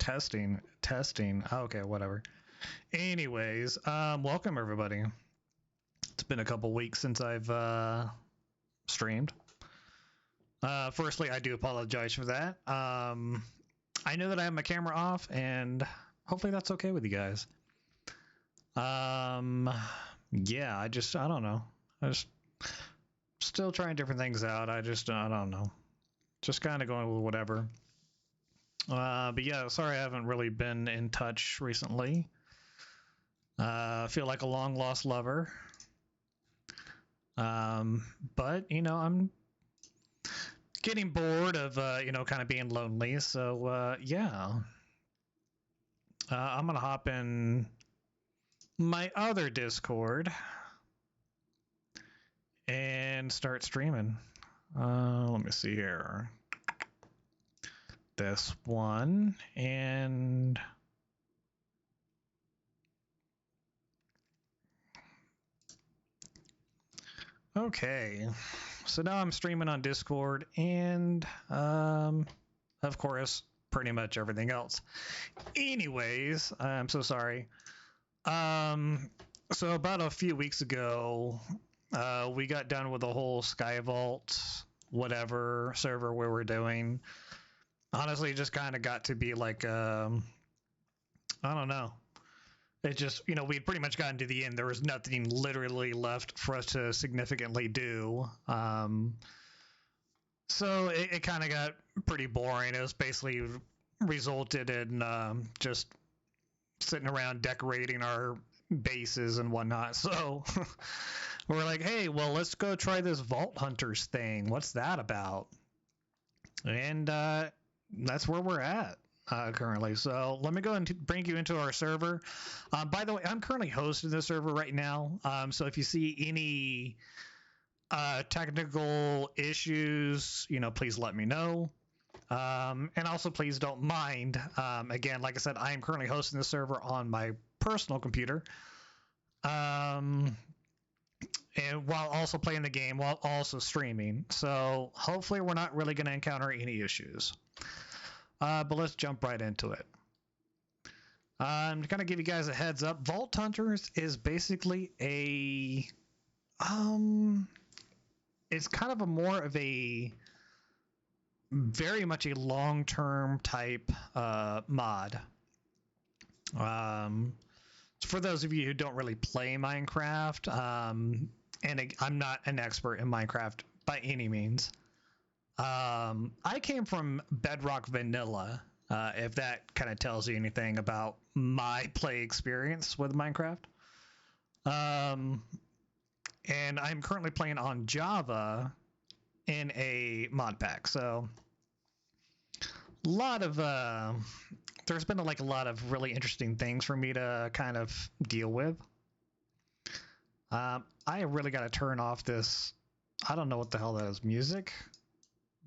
Testing. Okay, whatever. Anyways, welcome everybody. It's been a couple weeks since I've streamed. Firstly, I do apologize for that. I know that I have my camera off, and hopefully that's okay with you guys. Yeah, I don't know. I just still trying different things out. I don't know. Just kind of going with whatever. But yeah, sorry I haven't really been in touch recently. I feel like a long lost lover. But you know, I'm getting bored of you know, kind of being lonely. So yeah, I'm gonna hop in my other Discord and start streaming. Let me see here. This one, and okay, so now I'm streaming on Discord and of course pretty much everything else. Anyways, I'm so sorry. So about a few weeks ago, we got done with the whole Skyvault whatever server we were doing. Honestly, it just kind of got to be like, I don't know. It just, you know, we had pretty much gotten to the end. There was nothing literally left for us to significantly do. So it kind of got pretty boring. It was basically resulted in just sitting around decorating our bases and whatnot. So we're like, hey, well, let's go try this Vault Hunters thing. What's that about? And that's where we're at currently. So let me go and bring you into our server. By the way, I'm currently hosting the server right now. So if you see any technical issues, you know, please let me know. And also please don't mind. Again, like I said, I am currently hosting the server on my personal computer. And while also playing the game, while also streaming. So hopefully we're not really going to encounter any issues. But let's jump right into it. I'm going to give you guys a heads up. Vault Hunters is basically a... it's kind of a more of a... very much a long-term type mod. For those of you who don't really play Minecraft, and I'm not an expert in Minecraft by any means. I came from Bedrock Vanilla, if that kind of tells you anything about my play experience with Minecraft. And I'm currently playing on Java in a mod pack. So a lot of there's been like a lot of really interesting things for me to kind of deal with. I really got to turn off this. I don't know what the hell that is. Music?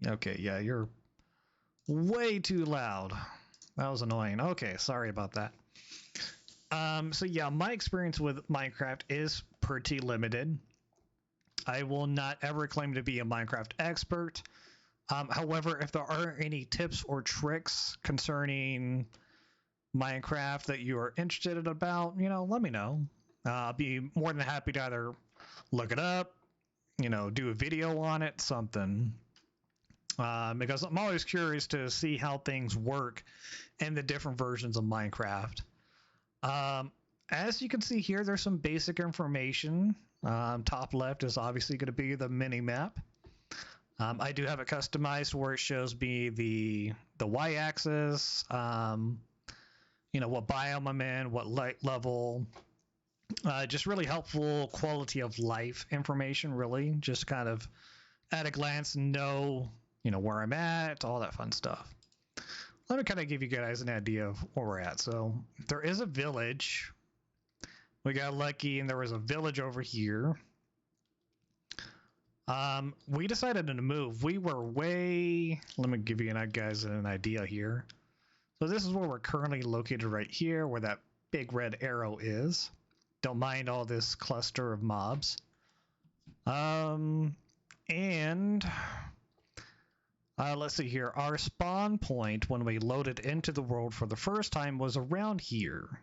Okay, yeah, you're way too loud. That was annoying. Okay, sorry about that. So yeah, my experience with Minecraft is pretty limited. I will not ever claim to be a Minecraft expert. However, if there are any tips or tricks concerning Minecraft that you are interested in about, you know, let me know. I'll be more than happy to either look it up, you know, do a video on it, something. Because I'm always curious to see how things work in the different versions of Minecraft. As you can see here, there's some basic information. Top left is obviously going to be the mini map. I do have it customized where it shows me the y-axis, you know, what biome I'm in, what light level, just really helpful quality of life information, really. Just kind of at a glance know, you know, where I'm at, all that fun stuff. Let me kind of give you guys an idea of where we're at. So there is a village. We got lucky and there was a village over here. We decided to move. We were way... Let me give you guys an idea here. So this is where we're currently located right here, where that big red arrow is. Don't mind all this cluster of mobs. And Let's see here. Our spawn point when we loaded into the world for the first time was around here.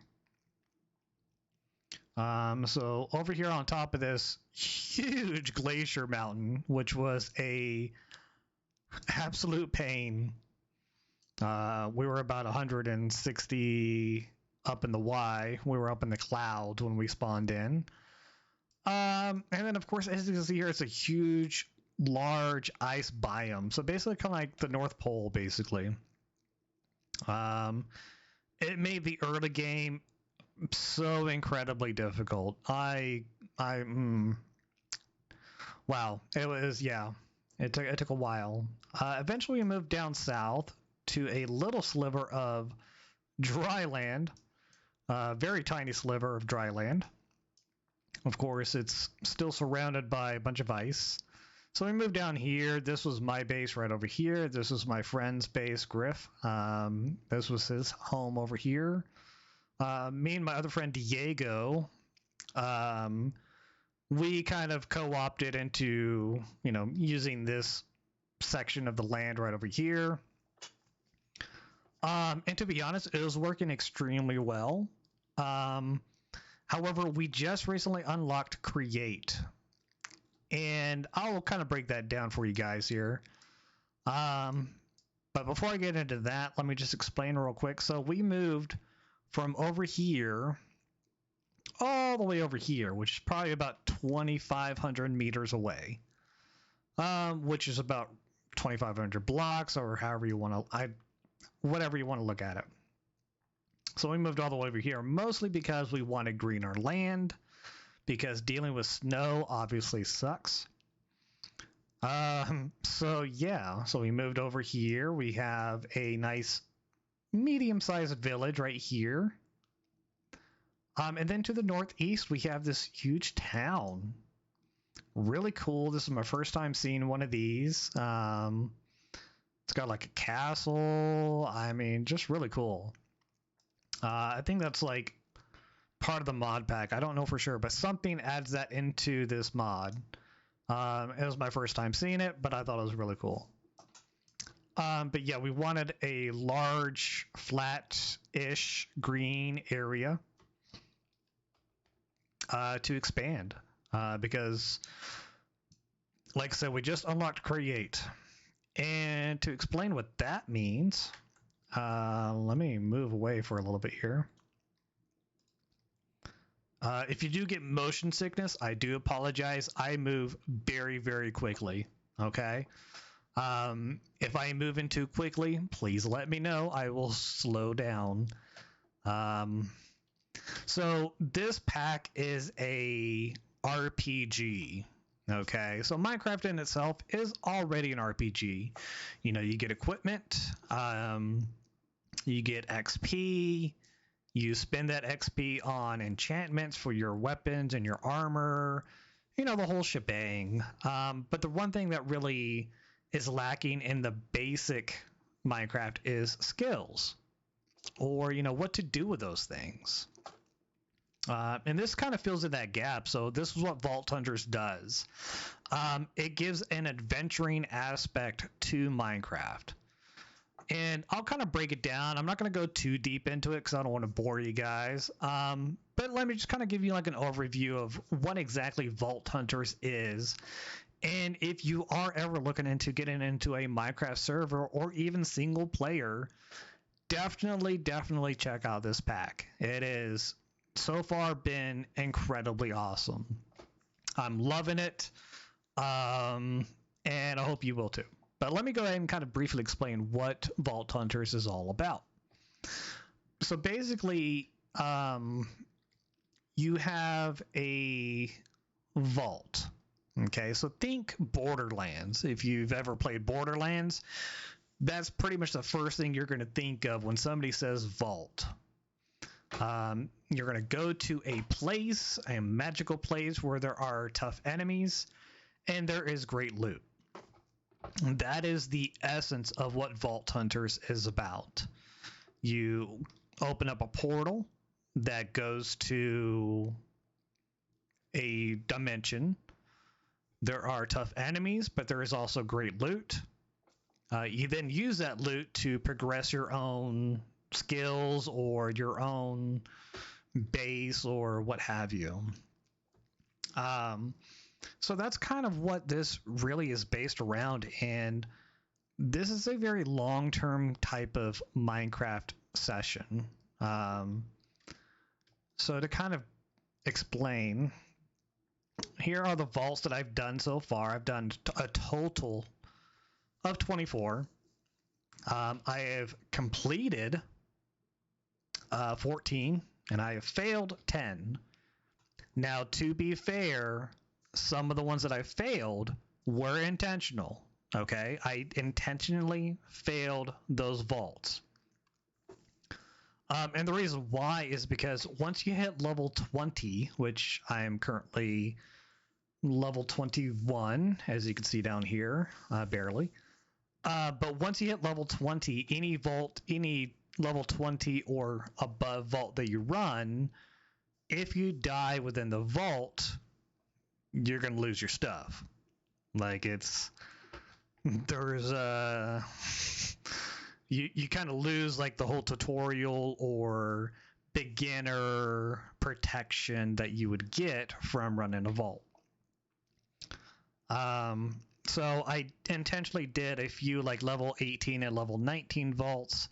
So over here on top of this huge glacier mountain, which was a absolute pain. We were about 160 up in the Y. We were up in the clouds when we spawned in. And then, of course, as you can see here, it's a huge, large ice biome. So basically kind of like the North Pole, basically. It made the early game so incredibly difficult. Wow. It was, yeah. It took a while. Eventually we moved down south to a little sliver of dry land. Very tiny sliver of dry land. Of course, it's still surrounded by a bunch of ice. So we moved down here. This was my base right over here. This was my friend's base, Griff. This was his home over here. Me and my other friend, Diego, we kind of co-opted into, using this section of the land right over here. And to be honest, it was working extremely well. However, we just recently unlocked Create. And I'll kind of break that down for you guys here. But before I get into that, let me just explain real quick. So we moved from over here all the way over here, which is probably about 2,500 meters away, which is about 2,500 blocks or however you want to, whatever you want to look at it. So we moved all the way over here, mostly because we wanted greener land, because dealing with snow obviously sucks. So we moved over here. We have a nice medium-sized village right here. And then to the northeast, we have this huge town. Really cool. This is my first time seeing one of these. It's got like a castle. I mean, just really cool. I think that's like part of the mod pack. I don't know for sure, but something adds that into this mod. It was my first time seeing it, but I thought it was really cool. But yeah, we wanted a large, flat-ish green area to expand because, like I said, we just unlocked Create. And to explain what that means, let me move away for a little bit here. If you do get motion sickness, I do apologize. I move very, very quickly, okay? If I move in too quickly, please let me know. I will slow down. So this pack is a RPG, okay? So Minecraft in itself is already an RPG. You get equipment, you get XP, you spend that XP on enchantments for your weapons and your armor, the whole shebang. But the one thing that really is lacking in the basic Minecraft is skills, or what to do with those things. And this kind of fills in that gap. So this is what Vault Hunters does. It gives an adventuring aspect to Minecraft. And I'll kind of break it down. I'm not going to go too deep into it because I don't want to bore you guys. But let me just kind of give you like an overview of what exactly Vault Hunters is. And if you are ever looking into getting into a Minecraft server or even single player, definitely check out this pack. It is so far been incredibly awesome. I'm loving it. And I hope you will too. But let me go ahead and kind of briefly explain what Vault Hunters is all about. So basically, you have a vault. Okay, so think Borderlands. If you've ever played Borderlands, that's pretty much the first thing you're going to think of when somebody says vault. You're going to go to a place, a magical place where there are tough enemies and there is great loot. That is the essence of what Vault Hunters is about. You open up a portal that goes to a dimension. There are tough enemies, but there is also great loot. You then use that loot to progress your own skills or your own base or what have you. So that's kind of what this really is based around, and this is a very long-term type of Minecraft session. So to kind of explain, here are the vaults that I've done so far. I've done a total of 24. I have completed 14, and I have failed 10. Now, to be fair, some of the ones that I failed were intentional. Okay, I intentionally failed those vaults. And the reason why is because once you hit level 20, which I am currently level 21, as you can see down here, barely. But once you hit level 20, any vault, any level 20 or above vault that you run, if you die within the vault, you're going to lose your stuff. Like there's you kind of lose like the whole tutorial or beginner protection that you would get from running a vault. So I intentionally did a few like level 18 and level 19 vaults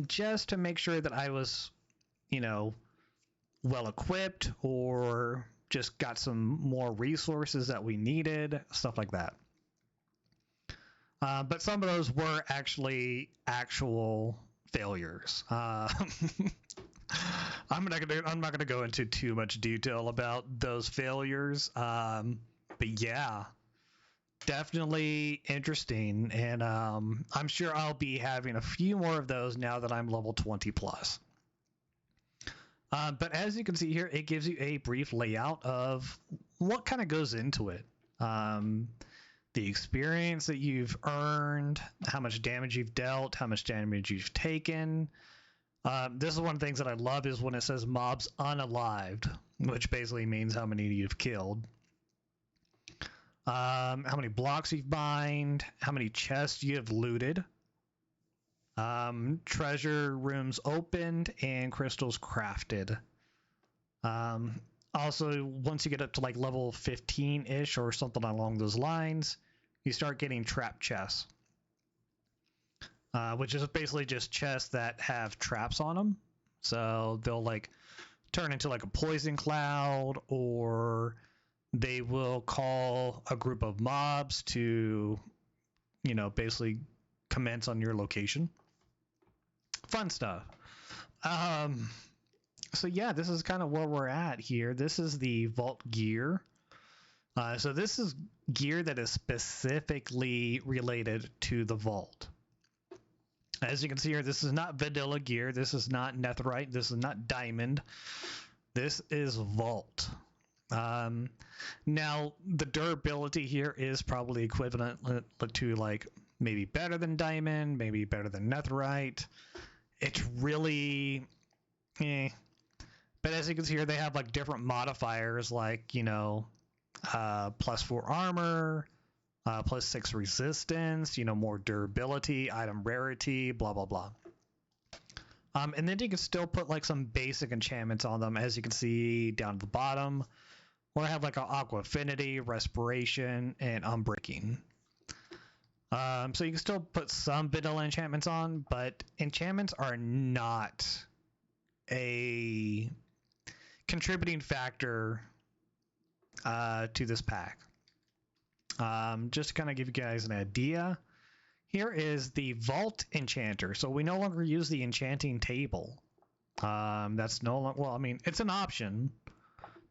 just to make sure that I was, well equipped or just got some more resources that we needed, stuff like that. But some of those were actually actual failures. I'm not gonna go into too much detail about those failures. But yeah, definitely interesting, and I'm sure I'll be having a few more of those now that I'm level 20 plus. But as you can see here, it gives you a brief layout of what kind of goes into it. The experience that you've earned, how much damage you've dealt, how much damage you've taken. This is one of the things that I love is when it says mobs unalived, which basically means how many you've killed. How many blocks you've mined, how many chests you have looted. Treasure rooms opened and crystals crafted. Also, once you get up to like level 15-ish or something along those lines, you start getting trap chests, which is basically just chests that have traps on them. So they'll like turn into like a poison cloud, or they will call a group of mobs to, basically commence on your location. Fun stuff. So yeah, this is kind of where we're at here. This is the vault gear. So this is gear that is specifically related to the vault. As you can see here, this is not vanilla gear. This is not netherite. This is not diamond. This is vault. Now, the durability here is probably equivalent to like maybe better than diamond, maybe better than netherite. It's really, But as you can see here, they have like different modifiers, like, +4 armor, +6 resistance, more durability, item rarity, blah, blah, blah. And then you can still put like some basic enchantments on them, as you can see down at the bottom, where I have like aqua affinity, respiration, and unbreaking. So you can still put some vanilla enchantments on, but enchantments are not a contributing factor to this pack. Just to kind of give you guys an idea, here is the Vault Enchanter. So we no longer use the enchanting table. That's no longer, well, I mean, it's an option.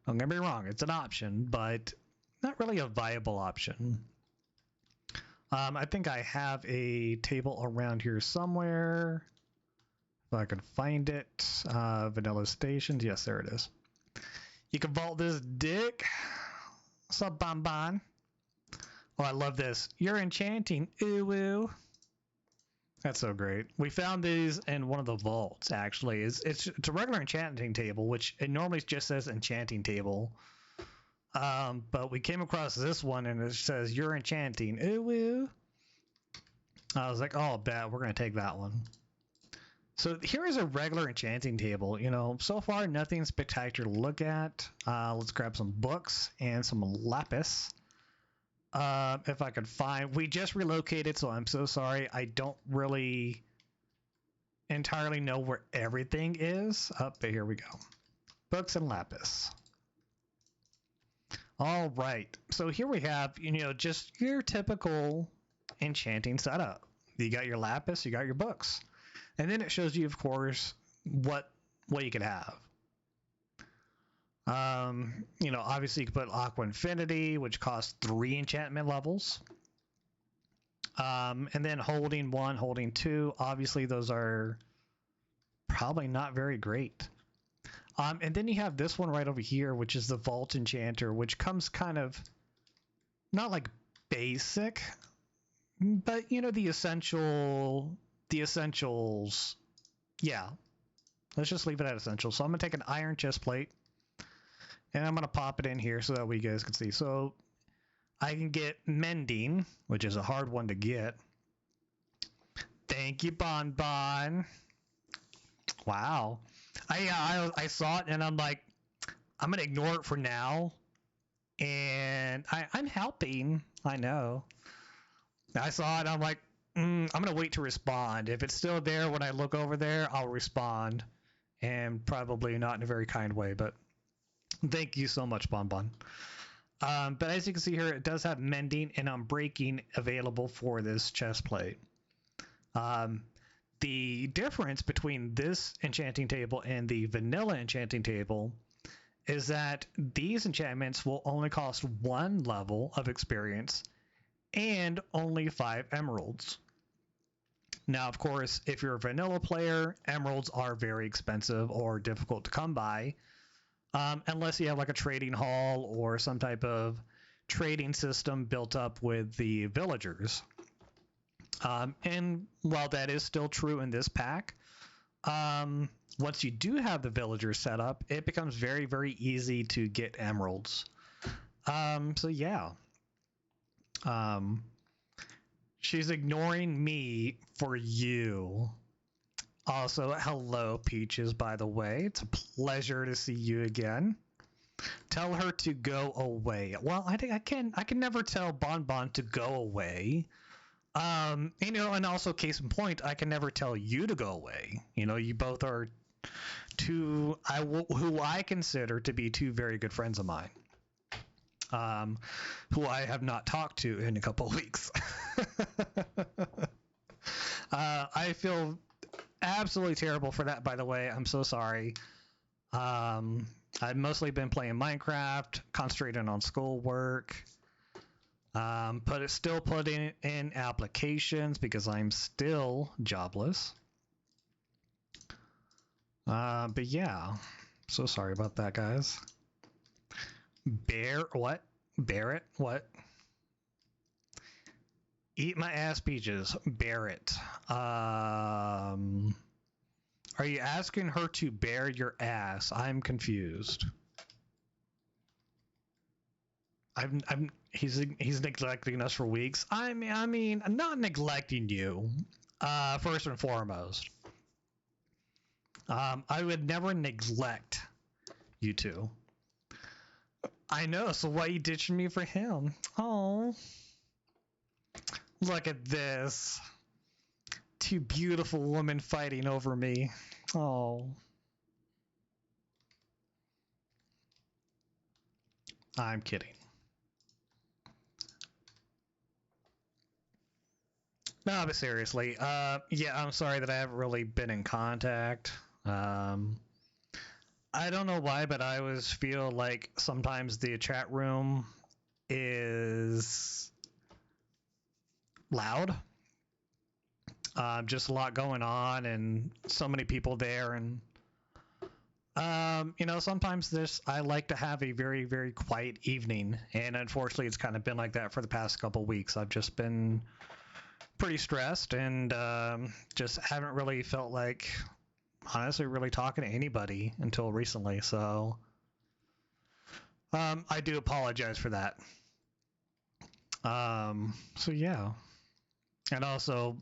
Don't get me wrong, it's an option, but not really a viable option. I think I have a table around here somewhere. If I can find it. Vanilla Stations. Yes, there it is. You can vault this dick. What's up, Bonbon? Oh, I love this. You're enchanting. Ooh, ooh. That's so great. We found these in one of the vaults, actually. It's a regular enchanting table, which it normally just says enchanting table. But we came across this one and it says you're enchanting. Ooh, ooh. I was like, oh, bet we're going to take that one. So here is a regular enchanting table. You know, so far nothing spectacular to look at. Let's grab some books and some lapis. If I could find, we just relocated, so I'm so sorry. I don't really entirely know where everything is. But here we go. Books and lapis. All right. So here we have, you know, just your typical enchanting setup. You got your lapis, you got your books. And then it shows you, of course, what you could have. You know, obviously you can put Aqua Infinity, which costs 3 enchantment levels. And then holding 1, holding 2, obviously those are probably not very great. And then you have this one right over here, which is the Vault Enchanter, which comes kind of not like basic, but you know, the essentials. Yeah, let's just leave it at essentials. So I'm gonna take an iron chest plate and I'm gonna pop it in here so that we guys can see. So I can get mending, which is a hard one to get. Thank you, Bon Bon. Wow. I saw it and I'm like, I'm gonna ignore it for now. And I'm helping. I know. I saw it. I'm like, I'm gonna wait to respond. If it's still there when I look over there, I'll respond, and probably not in a very kind way. But thank you so much, Bon Bon. But as you can see here, it does have mending and unbreaking available for this chest plate. The difference between this enchanting table and the vanilla enchanting table is that these enchantments will only cost 1 level of experience and only 5 emeralds. Now, of course, if you're a vanilla player, emeralds are very expensive or difficult to come by, unless you have like a trading hall or some type of trading system built up with the villagers. And while that is still true in this pack, once you do have the villagers set up, it becomes very, very easy to get emeralds. So yeah. She's ignoring me for you. Also, hello, Peaches, by the way. It's a pleasure to see you again. Tell her to go away. Well, I think I can never tell Bon Bon to go away. You know, and also case in point, I can never tell you to go away. You know, you both are who I consider to be 2 very good friends of mine. Who I have not talked to in a couple of weeks. I feel absolutely terrible for that, by the way. I'm so sorry. I've mostly been playing Minecraft, concentrating on schoolwork, still putting in applications because I'm still jobless. But yeah, so sorry about that, guys. What? Barrett? What? Eat my ass, Peaches. Barrett. Are you asking her to bear your ass? I'm confused. He's neglecting us for weeks. I mean, I'm not neglecting you. First and foremost. I would never neglect you two. I know, so why are you ditching me for him? Oh. Look at this. 2 beautiful women fighting over me. Oh. I'm kidding. No, but seriously, yeah, I'm sorry that I haven't really been in contact. I don't know why, but I always feel like sometimes the chat room is loud. Just a lot going on and so many people there. And, you know, sometimes I like to have a very, very quiet evening. And unfortunately, it's kind of been like that for the past couple of weeks. I've just been pretty stressed and just haven't really felt like honestly really talking to anybody until recently, so I do apologize for that. So yeah. And also,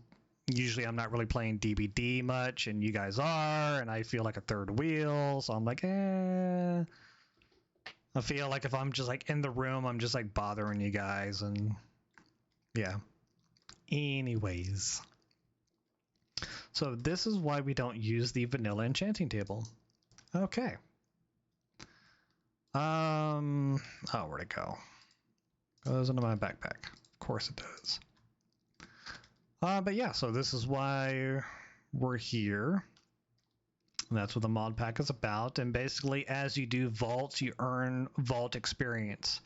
usually I'm not really playing DBD much, and you guys are, and I feel like a third wheel, so I'm like, I feel like if I'm just like in the room, I'm just like bothering you guys, and yeah. Anyways. So this is why we don't use the vanilla enchanting table. Okay. Oh, where'd it go? Goes into my backpack. Of course it does. But yeah, so this is why we're here. And that's what the mod pack is about. And basically, as you do vaults, you earn vault experience,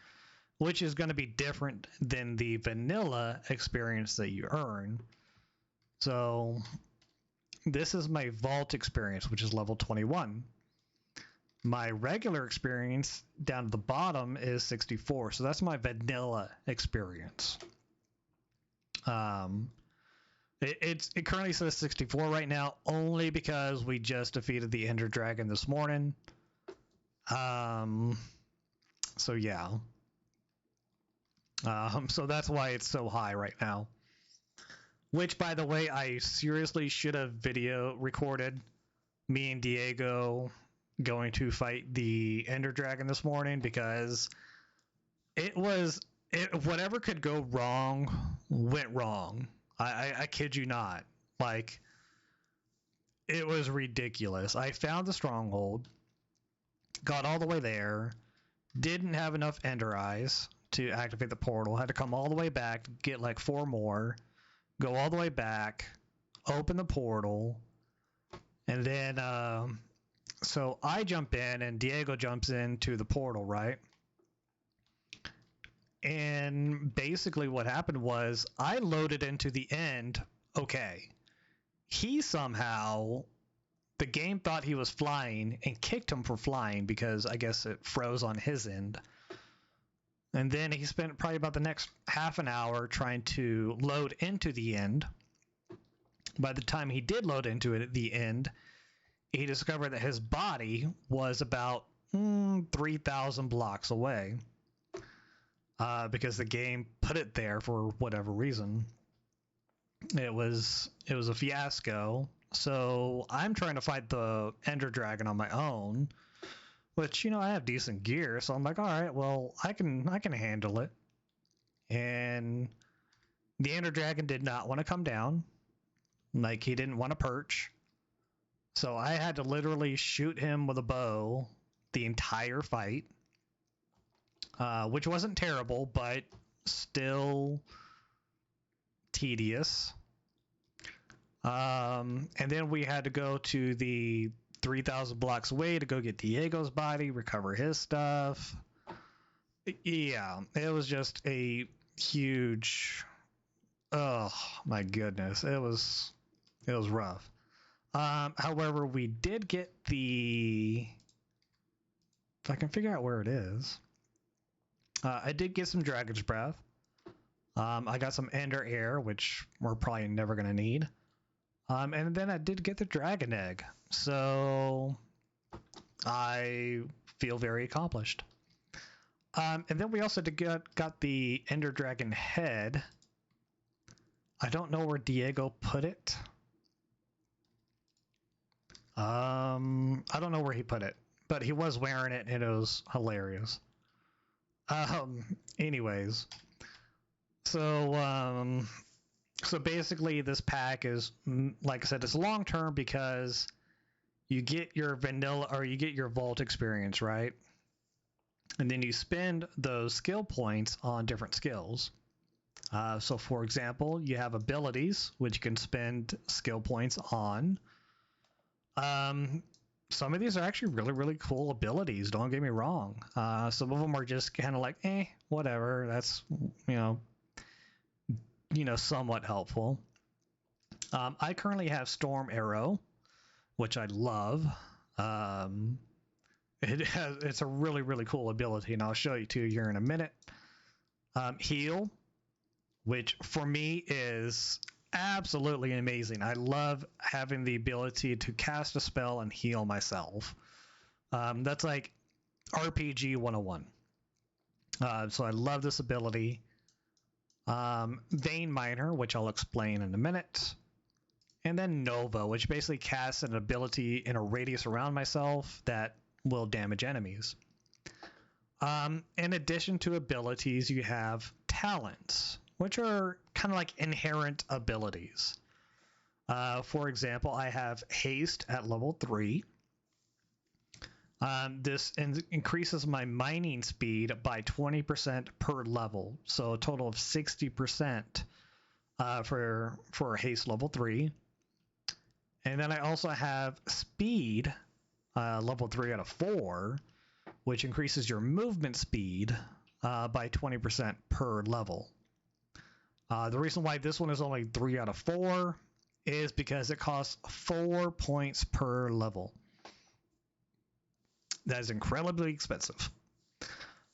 which is going to be different than the vanilla experience that you earn. So this is my vault experience, which is level 21. My regular experience down at the bottom is 64, so that's my vanilla experience. It currently says 64 right now, only because we just defeated the Ender Dragon this morning. So yeah. So that's why it's so high right now. Which, by the way, I seriously should have video recorded me and Diego going to fight the Ender Dragon this morning, because whatever could go wrong went wrong. I kid you not. Like, it was ridiculous. I found the stronghold, got all the way there, didn't have enough Ender Eyes to activate the portal, had to come all the way back, get like 4 more, go all the way back, open the portal, and then so I jump in and Diego jumps into the portal, right? And basically what happened was I loaded into the end, okay. He somehow, the game thought he was flying and kicked him for flying because I guess it froze on his end. And then he spent probably about the next half an hour trying to load into the end. By the time he did load into it at the end, he discovered that his body was about 3,000 blocks away, because the game put it there for whatever reason. It was a fiasco. So I'm trying to fight the Ender Dragon on my own, which, I have decent gear, so I'm like, all right, well, I can handle it. And the Ender Dragon did not want to come down. Like, he didn't want to perch. So I had to literally shoot him with a bow the entire fight, which wasn't terrible, but still tedious. And then we had to go to the 3,000 blocks away to go get Diego's body, recover his stuff. Yeah, it was just a huge... Oh, my goodness. It was rough. However, we did get the... If I can figure out where it is. I did get some Dragon's Breath. I got some Ender Air, which we're probably never going to need. And then I did get the Dragon Egg. So I feel very accomplished. And then we also got the Ender Dragon head. I don't know where Diego put it. I don't know where he put it, but he was wearing it and it was hilarious. Anyways, so basically this pack is, like I said, it's long term because you get your vanilla, or you get your vault experience, right? And then you spend those skill points on different skills. So for example, you have abilities, which you can spend skill points on. Some of these are actually really, really cool abilities, don't get me wrong. Some of them are just kind of like, whatever. That's, somewhat helpful. I currently have Storm Arrow, which I love. It's a really, really cool ability, and I'll show you to you here in a minute. Heal, which for me is absolutely amazing. I love having the ability to cast a spell and heal myself. That's like RPG 101. So I love this ability. Vein Miner, which I'll explain in a minute, and then Nova, which basically casts an ability in a radius around myself that will damage enemies. In addition to abilities, you have talents, which are kind of like inherent abilities. For example, I have Haste at level 3. This increases my mining speed by 20% per level, so a total of 60% for Haste level 3. And then I also have Speed, level 3 out of 4, which increases your movement speed by 20% per level. The reason why this one is only 3 out of 4 is because it costs 4 points per level. That is incredibly expensive.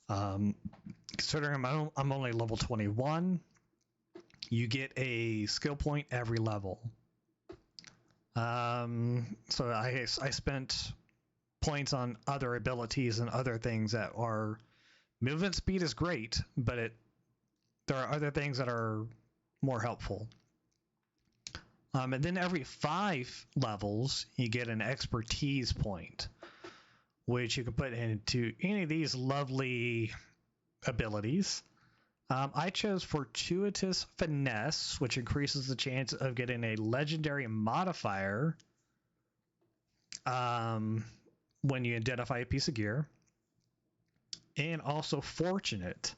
Considering I'm only level 21, you get a skill point every level. So I spent points on other abilities and other things that are... Movement speed is great, but there are other things that are more helpful. And then every 5 levels, you get an expertise point, which you can put into any of these lovely abilities. I chose Fortuitous Finesse, which increases the chance of getting a legendary modifier when you identify a piece of gear. And also Fortunate,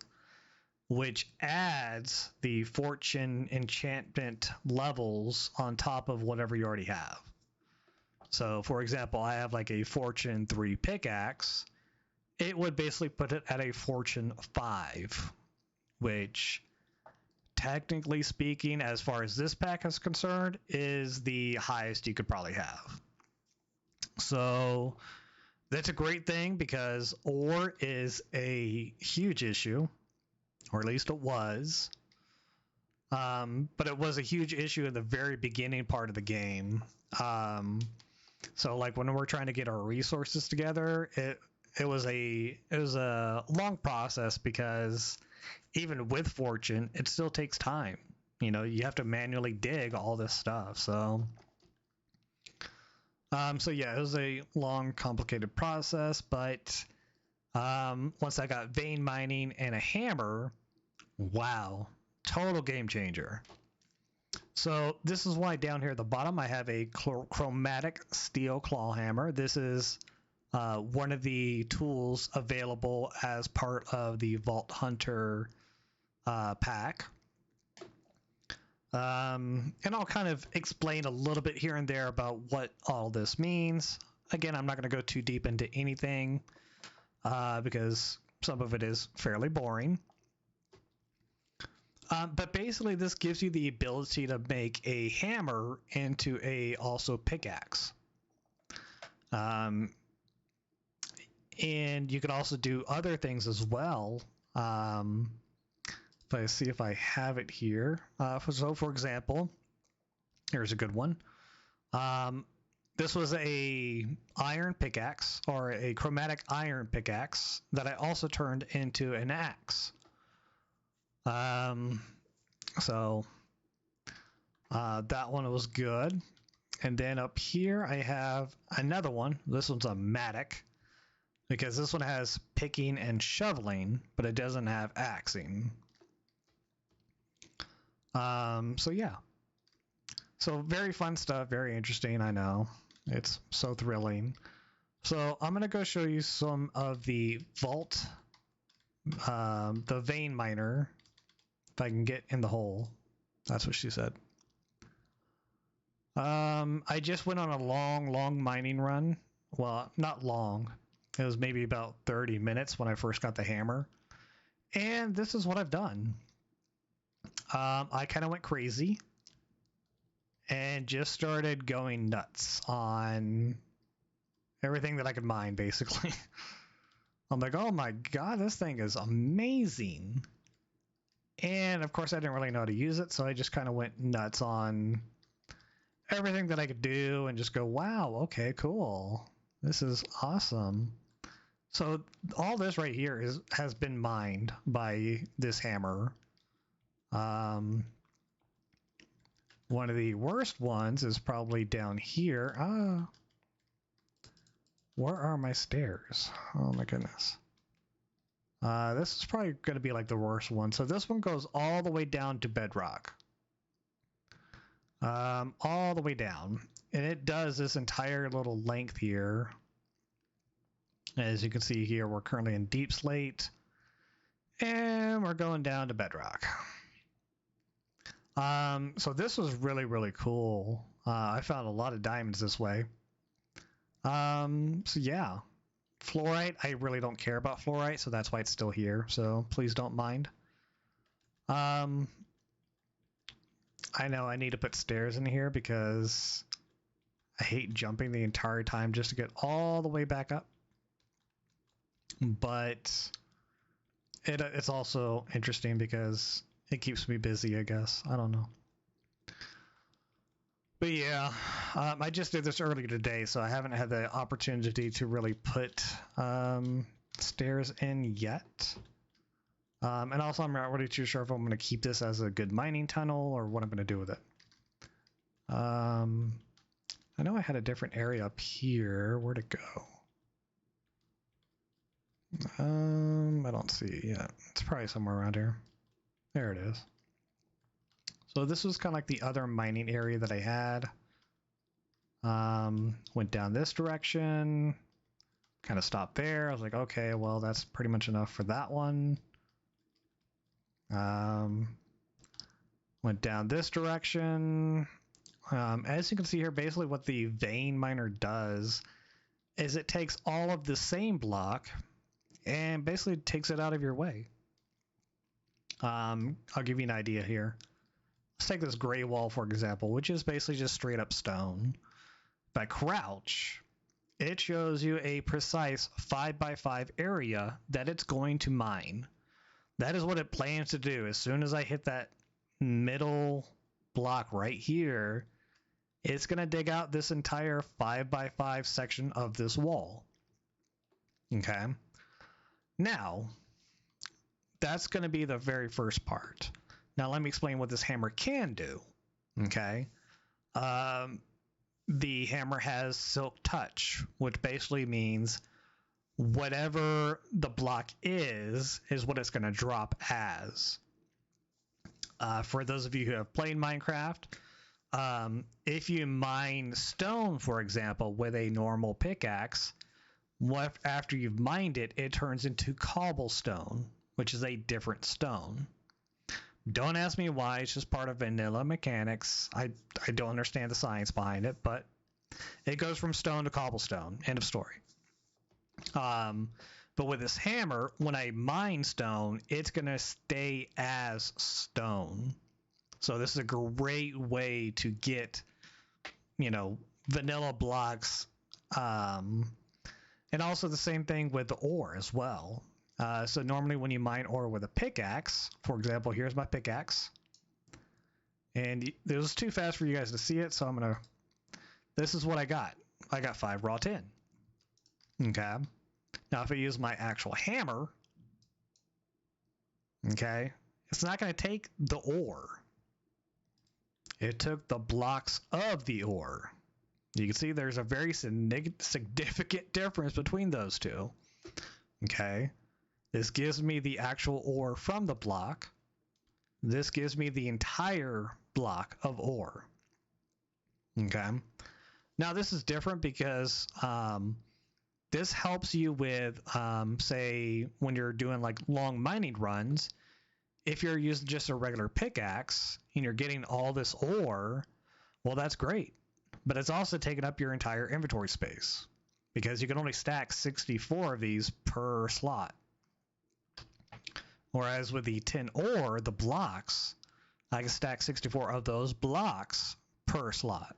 which adds the fortune enchantment levels on top of whatever you already have. So, for example, I have like a Fortune 3 pickaxe. It would basically put it at a Fortune 5, which, technically speaking, as far as this pack is concerned, is the highest you could probably have. So, that's a great thing because ore is a huge issue, or at least it was. But it was a huge issue in the very beginning part of the game. So like when we're trying to get our resources together, it was a long process because even with fortune, it still takes time. You know, you have to manually dig all this stuff. So yeah, it was a long, complicated process, but once I got vein mining and a hammer, wow, total game changer. So this is why down here at the bottom I have a chromatic steel claw hammer. This is one of the tools available as part of the Vault Hunter pack. And I'll kind of explain a little bit here and there about what all this means. Again, I'm not going to go too deep into anything because some of it is fairly boring. But basically, this gives you the ability to make a hammer into a also pickaxe. And you can also do other things as well. If I see if I have it here. So, for example, here's a good one. This was a iron pickaxe, or a chromatic iron pickaxe, that I also turned into an axe. So that one was good. And then up here I have another one. This one's a Matic, because this one has picking and shoveling, but it doesn't have axing. So yeah. So very fun stuff, very interesting, I know. It's so thrilling. So I'm gonna go show you some of the vault, the vein miner. If I can get in the hole. That's what she said. I just went on a long mining run. Well, not long. It was maybe about 30 minutes when I first got the hammer. And this is what I've done. I kind of went crazy and just started going nuts on everything that I could mine, basically. I'm like, oh my god, this thing is amazing. And of course I didn't really know how to use it, so I just kind of went nuts on everything that I could do and just go, wow, okay, cool. This is awesome. So all this right here has been mined by this hammer. One of the worst ones is probably down here. Where are my stairs? Oh my goodness. This is probably going to be like the worst one. So this one goes all the way down to bedrock. All the way down. And it does this entire little length here. As you can see here, we're currently in deep slate. And we're going down to bedrock. So this was really, really cool. I found a lot of diamonds this way. So yeah. Fluorite, I really don't care about fluorite, so that's why it's still here. So please don't mind. I know I need to put stairs in here because I hate jumping the entire time just to get all the way back up. But it's also interesting because it keeps me busy, I guess. I don't know. But yeah, I just did this earlier today, so I haven't had the opportunity to really put stairs in yet. And also, I'm not really too sure if I'm going to keep this as a good mining tunnel or what I'm going to do with it. I know I had a different area up here. Where'd it go? I don't see it yet. It's probably somewhere around here. There it is. So this was kind of like the other mining area that I had. Went down this direction, kind of stopped there. I was like, okay, well, that's pretty much enough for that one. Went down this direction. As you can see here, basically what the vein miner does is it takes all of the same block and basically takes it out of your way. I'll give you an idea here. Let's take this gray wall, for example, which is basically just straight up stone. If I crouch, it shows you a precise 5x5 area that it's going to mine. That is what it plans to do. As soon as I hit that middle block right here, it's going to dig out this entire 5x5 section of this wall. Okay. Now, that's going to be the very first part. Now, let me explain what this hammer can do. Okay. The hammer has silk touch, which basically means whatever the block is what it's going to drop as. For those of you who have played Minecraft, if you mine stone, for example, with a normal pickaxe, after you've mined it, it turns into cobblestone, which is a different stone. Don't ask me why, it's just part of vanilla mechanics. I don't understand the science behind it, but it goes from stone to cobblestone. End of story. But with this hammer, when I mine stone, it's going to stay as stone. So this is a great way to get, vanilla blocks. And also the same thing with the ore as well. So normally when you mine ore with a pickaxe, for example, here's my pickaxe. And it was too fast for you guys to see it, so this is what I got. I got 5 raw tin. Okay. Now if I use my actual hammer, okay, it's not going to take the ore. It took the blocks of the ore. You can see there's a very significant difference between those two. Okay. This gives me the actual ore from the block. This gives me the entire block of ore. Okay. Now this is different because this helps you with, say, when you're doing like long mining runs. If you're using just a regular pickaxe and you're getting all this ore, well, that's great. But it's also taking up your entire inventory space because you can only stack 64 of these per slot. Whereas with the tin ore, the blocks, I can stack 64 of those blocks per slot.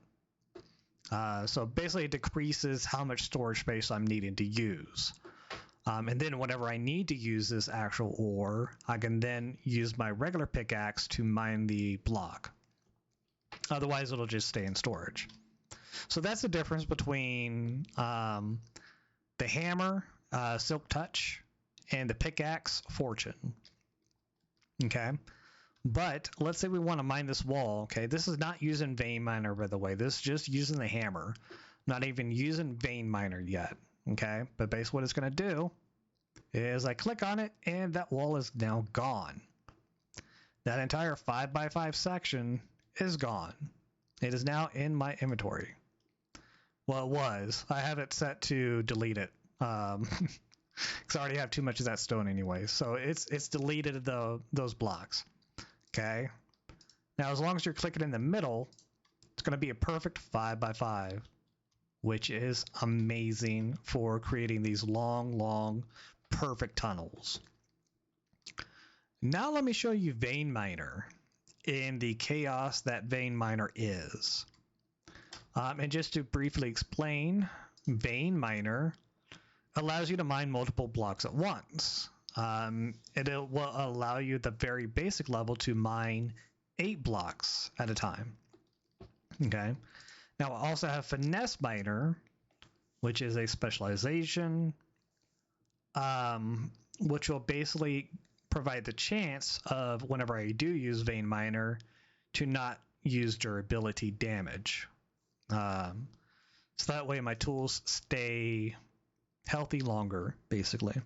So basically it decreases how much storage space I'm needing to use. And then whenever I need to use this actual ore, I can then use my regular pickaxe to mine the block. Otherwise, it'll just stay in storage. So that's the difference between the hammer, Silk Touch, and the pickaxe, Fortune. Okay. But let's say we want to mine this wall. Okay, this is not using vein miner, by the way. This is just using the hammer. Not even using vein miner yet. Okay, but basically what it's going to do is I click on it and that wall is now gone. That entire 5x5 section is gone. It is now in my inventory. Well, it was. I have it set to delete it. Because I already have too much of that stone anyway. So it's deleted those blocks. Okay. Now, as long as you're clicking in the middle, it's going to be a perfect 5x5, which is amazing for creating these long, perfect tunnels. Now let me show you Vein Miner in the chaos that Vein Miner is. And just to briefly explain, Vein Miner allows you to mine multiple blocks at once. It will allow you at the very basic level to mine 8 blocks at a time. Okay. Now I also have Finesse Miner, which is a specialization, which will basically provide the chance of whenever I do use Vein Miner to not use durability damage. So that way my tools stay healthy longer, basically.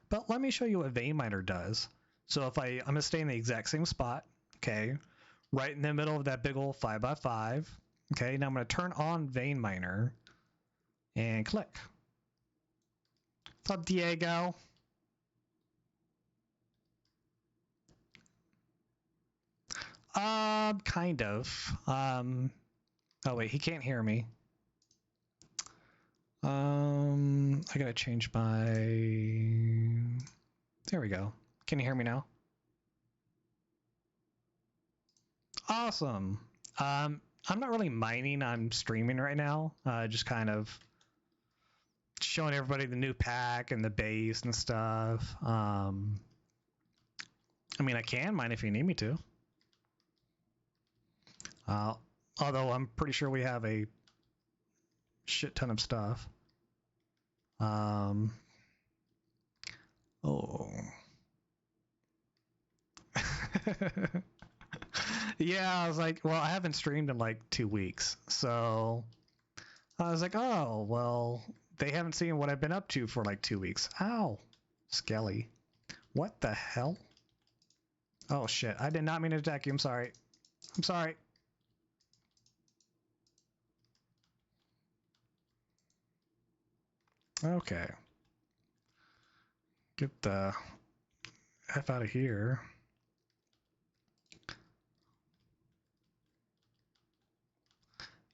But let me show you what Vein Miner does. So if I'm going to stay in the exact same spot, okay, right in the middle of that big old 5x5. Okay, now I'm going to turn on Vein Miner and click. What's up, Diego? Kind of. Oh wait, he can't hear me. I gotta change my... There we go. Can you hear me now? Awesome. I'm not really mining, I'm streaming right now. Just kind of showing everybody the new pack and the base and stuff. I mean, I can mine if you need me to. Although I'm pretty sure we have a shit ton of stuff. Oh. Yeah, I was like, well, I haven't streamed in like 2 weeks. So I was like, oh, well, they haven't seen what I've been up to for like 2 weeks. Ow, Skelly. What the hell? Oh, shit. I did not mean to attack you. I'm sorry. I'm sorry. Okay. Get the F out of here.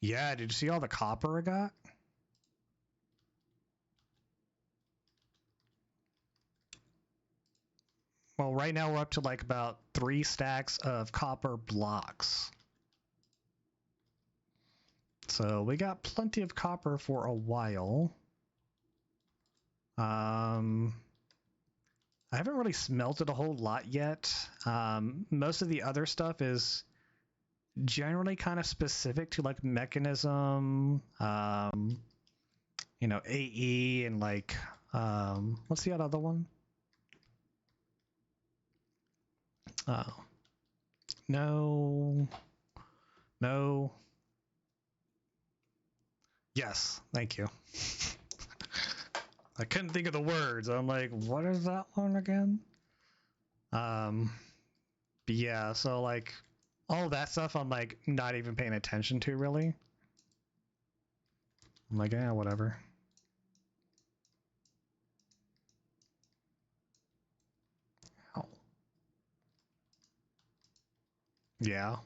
Yeah, did you see all the copper I got? Well, right now we're up to like about 3 stacks of copper blocks. So we got plenty of copper for a while. I haven't really smelted a whole lot yet. Most of the other stuff is generally kind of specific to like mechanism, you know, AE and like, what's the other one? Oh, no, no. Yes, thank you. I couldn't think of the words. I'm like, what is that one again? But yeah, so like all that stuff I'm like not even paying attention to really. I'm like, yeah, whatever. Oh. Yeah.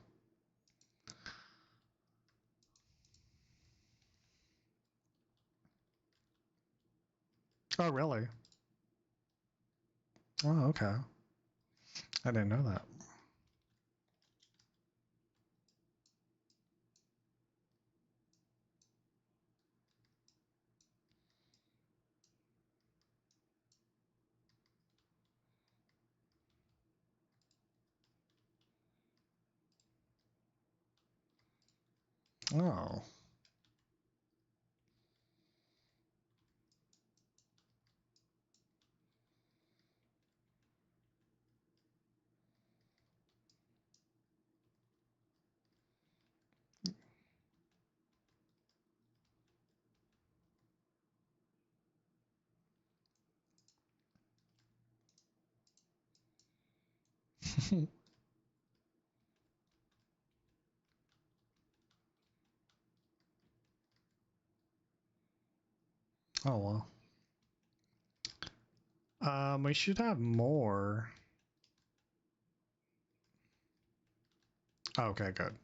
Oh, really? Oh, okay. I didn't know that. Oh. Oh well. We should have more. Okay, good.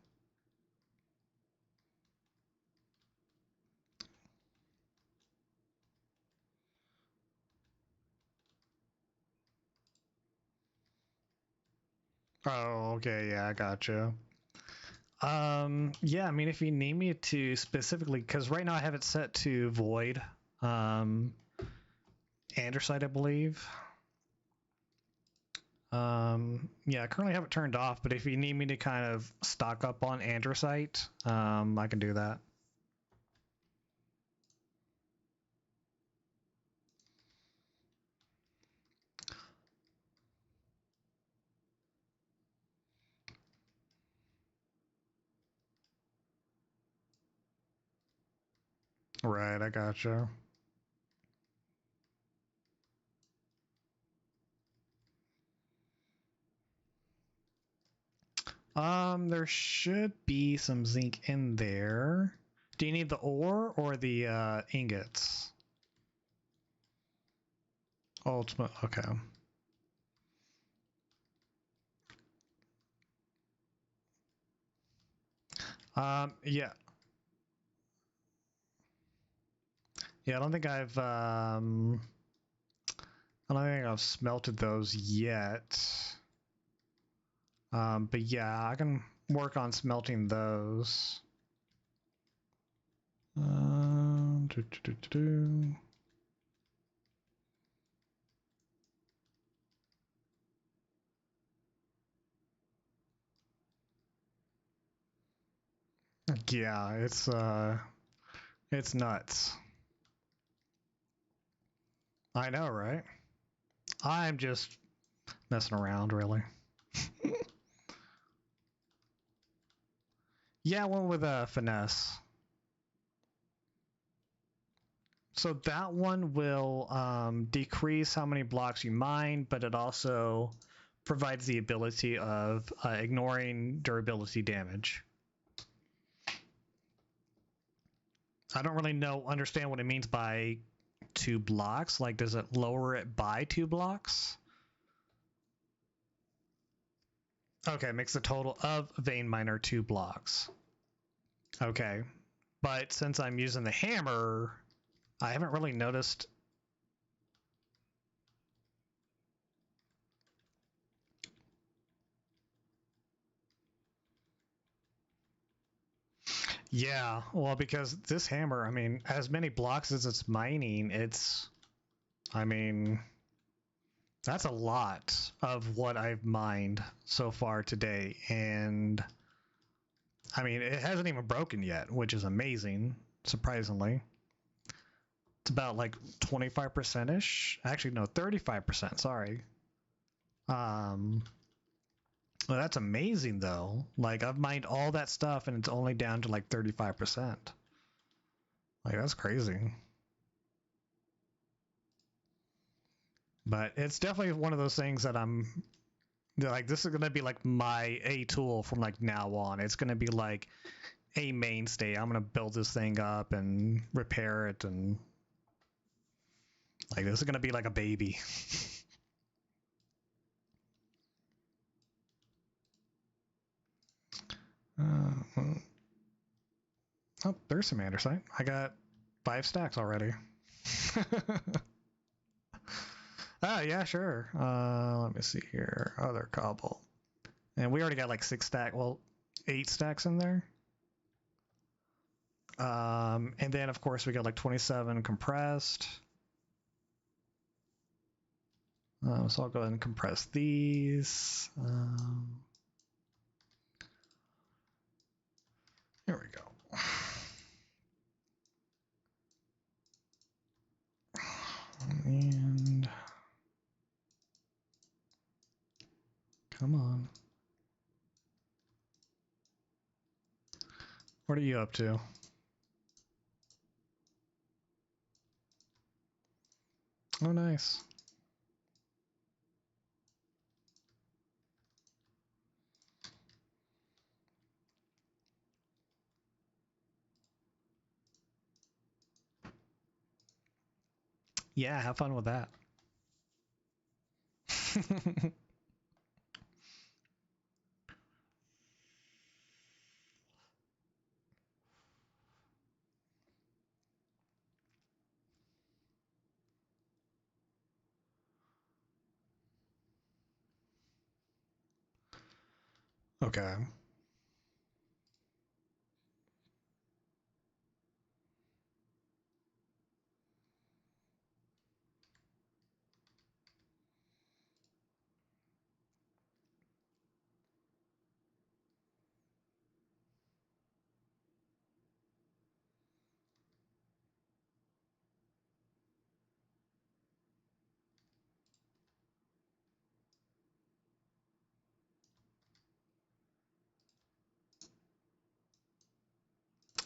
Oh, okay, yeah, I gotcha. Yeah, I mean, if you need me to specifically, because right now I have it set to void, andesite, I believe. Yeah, I currently have it turned off, but if you need me to kind of stock up on andesite, I can do that. Right, I gotcha. There should be some zinc in there. Do you need the ore or the ingots? Ultimate, okay. Yeah. Yeah, I don't think I've smelted those yet. But yeah, I can work on smelting those. Do, do, do, do, do. Yeah, it's nuts. I know, right? I'm just messing around, really. Yeah, I went with finesse. So that one will decrease how many blocks you mine, but it also provides the ability of ignoring durability damage. I don't really understand what it means by 2 blocks. Like, does it lower it by 2 blocks? Okay, it makes the total of vein miner 2 blocks. Okay, but since I'm using the hammer, I haven't really noticed. Yeah, well, because this hammer, I mean, as many blocks as it's mining, I mean, that's a lot of what I've mined so far today. And I mean, it hasn't even broken yet, which is amazing, surprisingly. It's about like 25%-ish. Actually, no, 35%, sorry. Well, that's amazing though. Like, I've mined all that stuff and it's only down to like 35%. Like, that's crazy. But it's definitely one of those things that I'm like, this is gonna be like my A tool from like now on. It's gonna be like a mainstay. I'm gonna build this thing up and repair it, and like this is gonna be like a baby. Oh, there's some andesite. I got 5 stacks already. Ah, yeah, sure. Let me see here. Other cobble. And we already got like 6 stack, well, 8 stacks in there. And then of course we got like 27 compressed. So I'll go ahead and compress these. Here we go. And come on. What are you up to? Oh, nice. Yeah, have fun with that. Okay.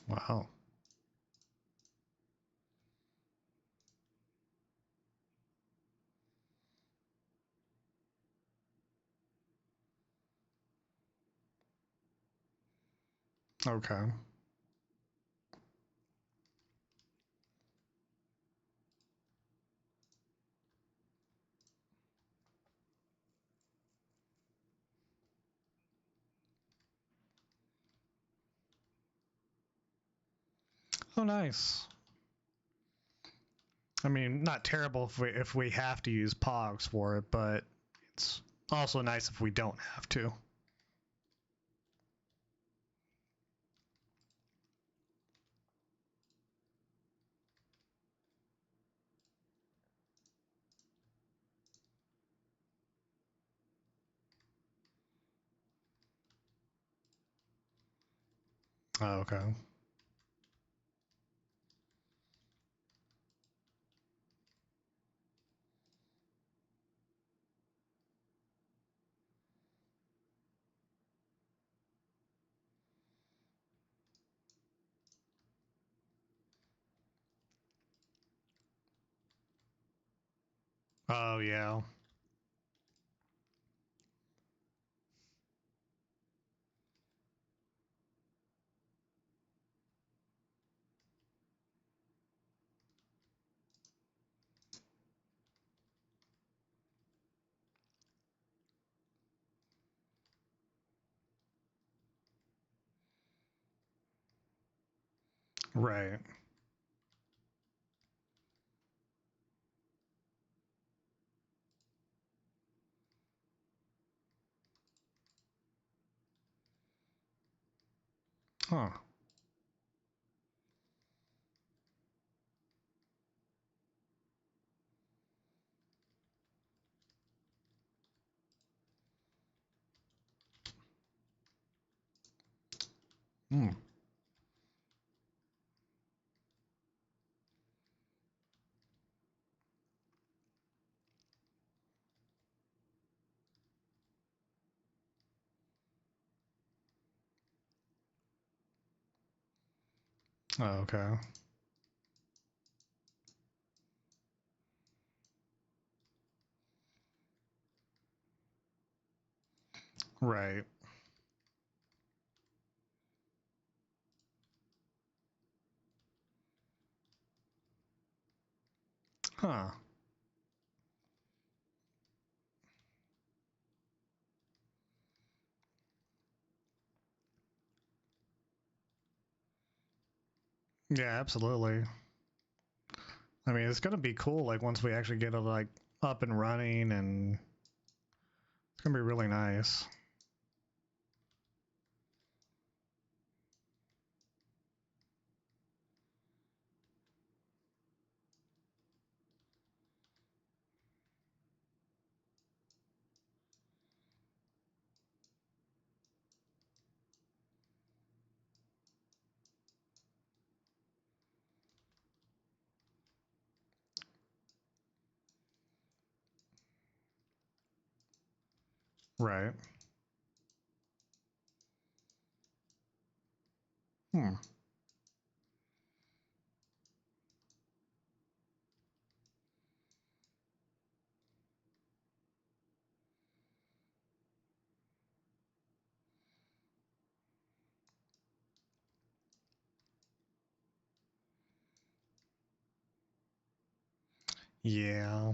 Wow. Okay. Oh, nice. I mean, not terrible if we have to use Pogs for it, but it's also nice if we don't have to. Oh, okay. Oh, yeah. Right. Huh. Hmm. Oh, okay. Right. Huh. Yeah, absolutely. I mean, it's gonna be cool, like, once we actually get it, like, up and running, and it's gonna be really nice. Right. Hmm. Yeah.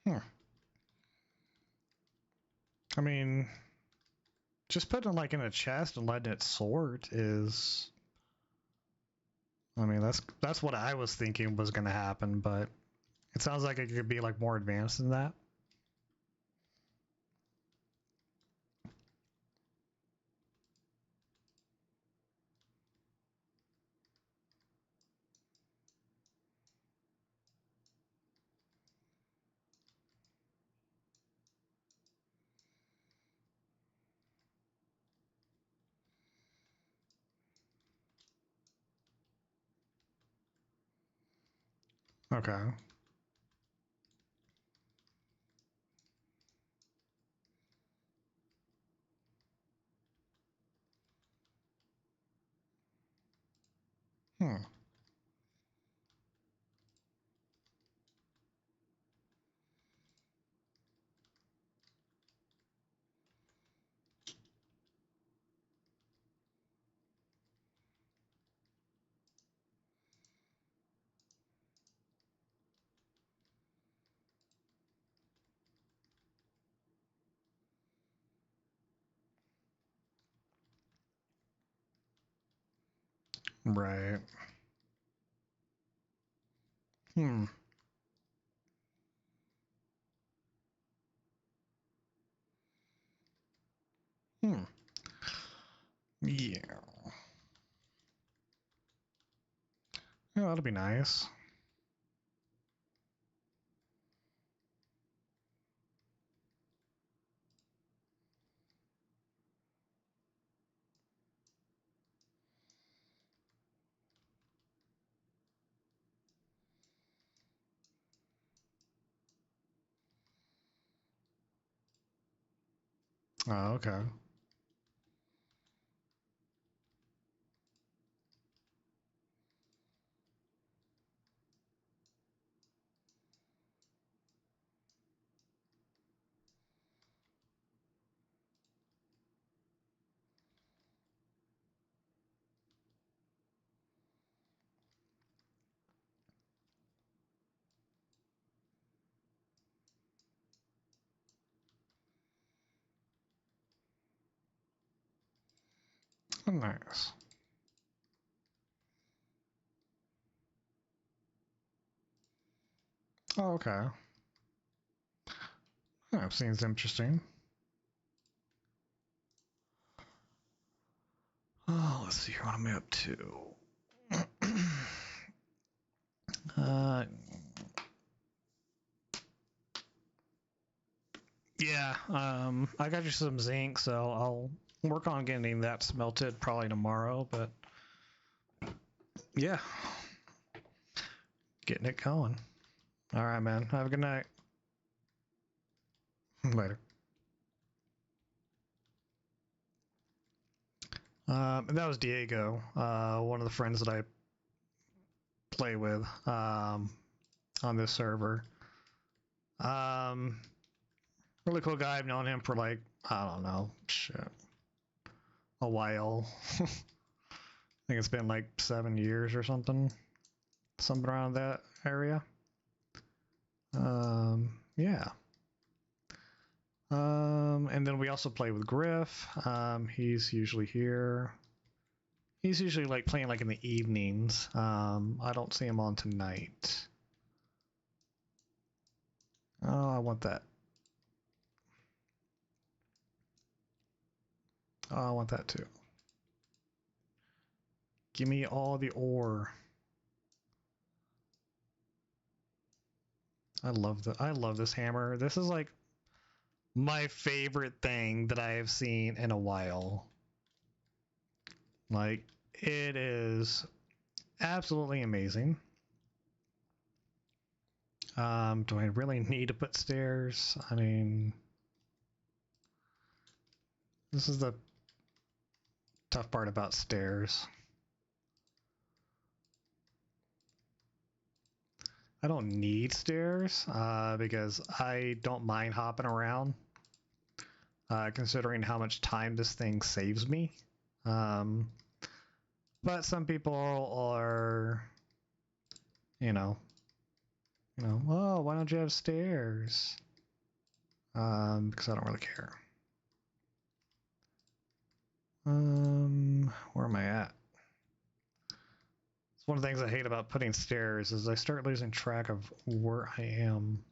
Hmm. I mean, just putting it like in a chest and letting it sort is. I mean, that's what I was thinking was gonna happen, but it sounds like it could be like more advanced than that. Okay. Hmm. Right. Hmm. Hmm. Yeah. Yeah, that'll be nice. Oh, okay. Nice. Oh, okay. That seems interesting. Oh, let's see here. What am I up to? uh, yeah. I got you some zinc, so I'll work on getting that smelted probably tomorrow. But yeah, getting it going. All right, man. Have a good night. Later. That was Diego, one of the friends that I play with on this server. Um, really cool guy. I've known him for like, I don't know, shit, a while. I think it's been like 7 years or something around that area. Yeah. And then we also play with Griff. He's usually here. He's usually like playing like in the evenings. I don't see him on tonight. Oh, I want that. Oh, I want that too. Give me all the ore. I love this hammer. This is like my favorite thing that I have seen in a while. Like it is absolutely amazing. Do I really need to put stairs? I mean, this is the tough part about stairs. I don't need stairs because I don't mind hopping around, considering how much time this thing saves me. But some people are, oh, why don't you have stairs? Because I don't really care. Where am I at? It's one of the things I hate about putting stairs is I start losing track of where I am.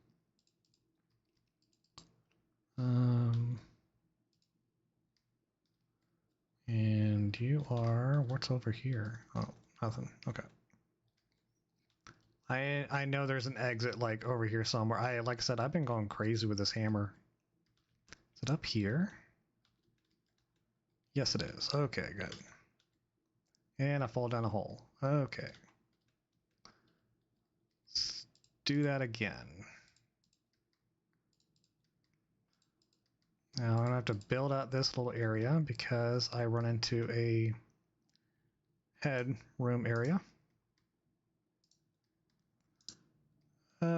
And you are, what's over here? Oh, nothing. Okay. I know there's an exit like over here somewhere. Like I said, I've been going crazy with this hammer. Is it up here? Yes, it is. Okay, good. And I fall down a hole. Okay. Let's do that again. Now I'm gonna have to build out this little area because I run into a headroom area.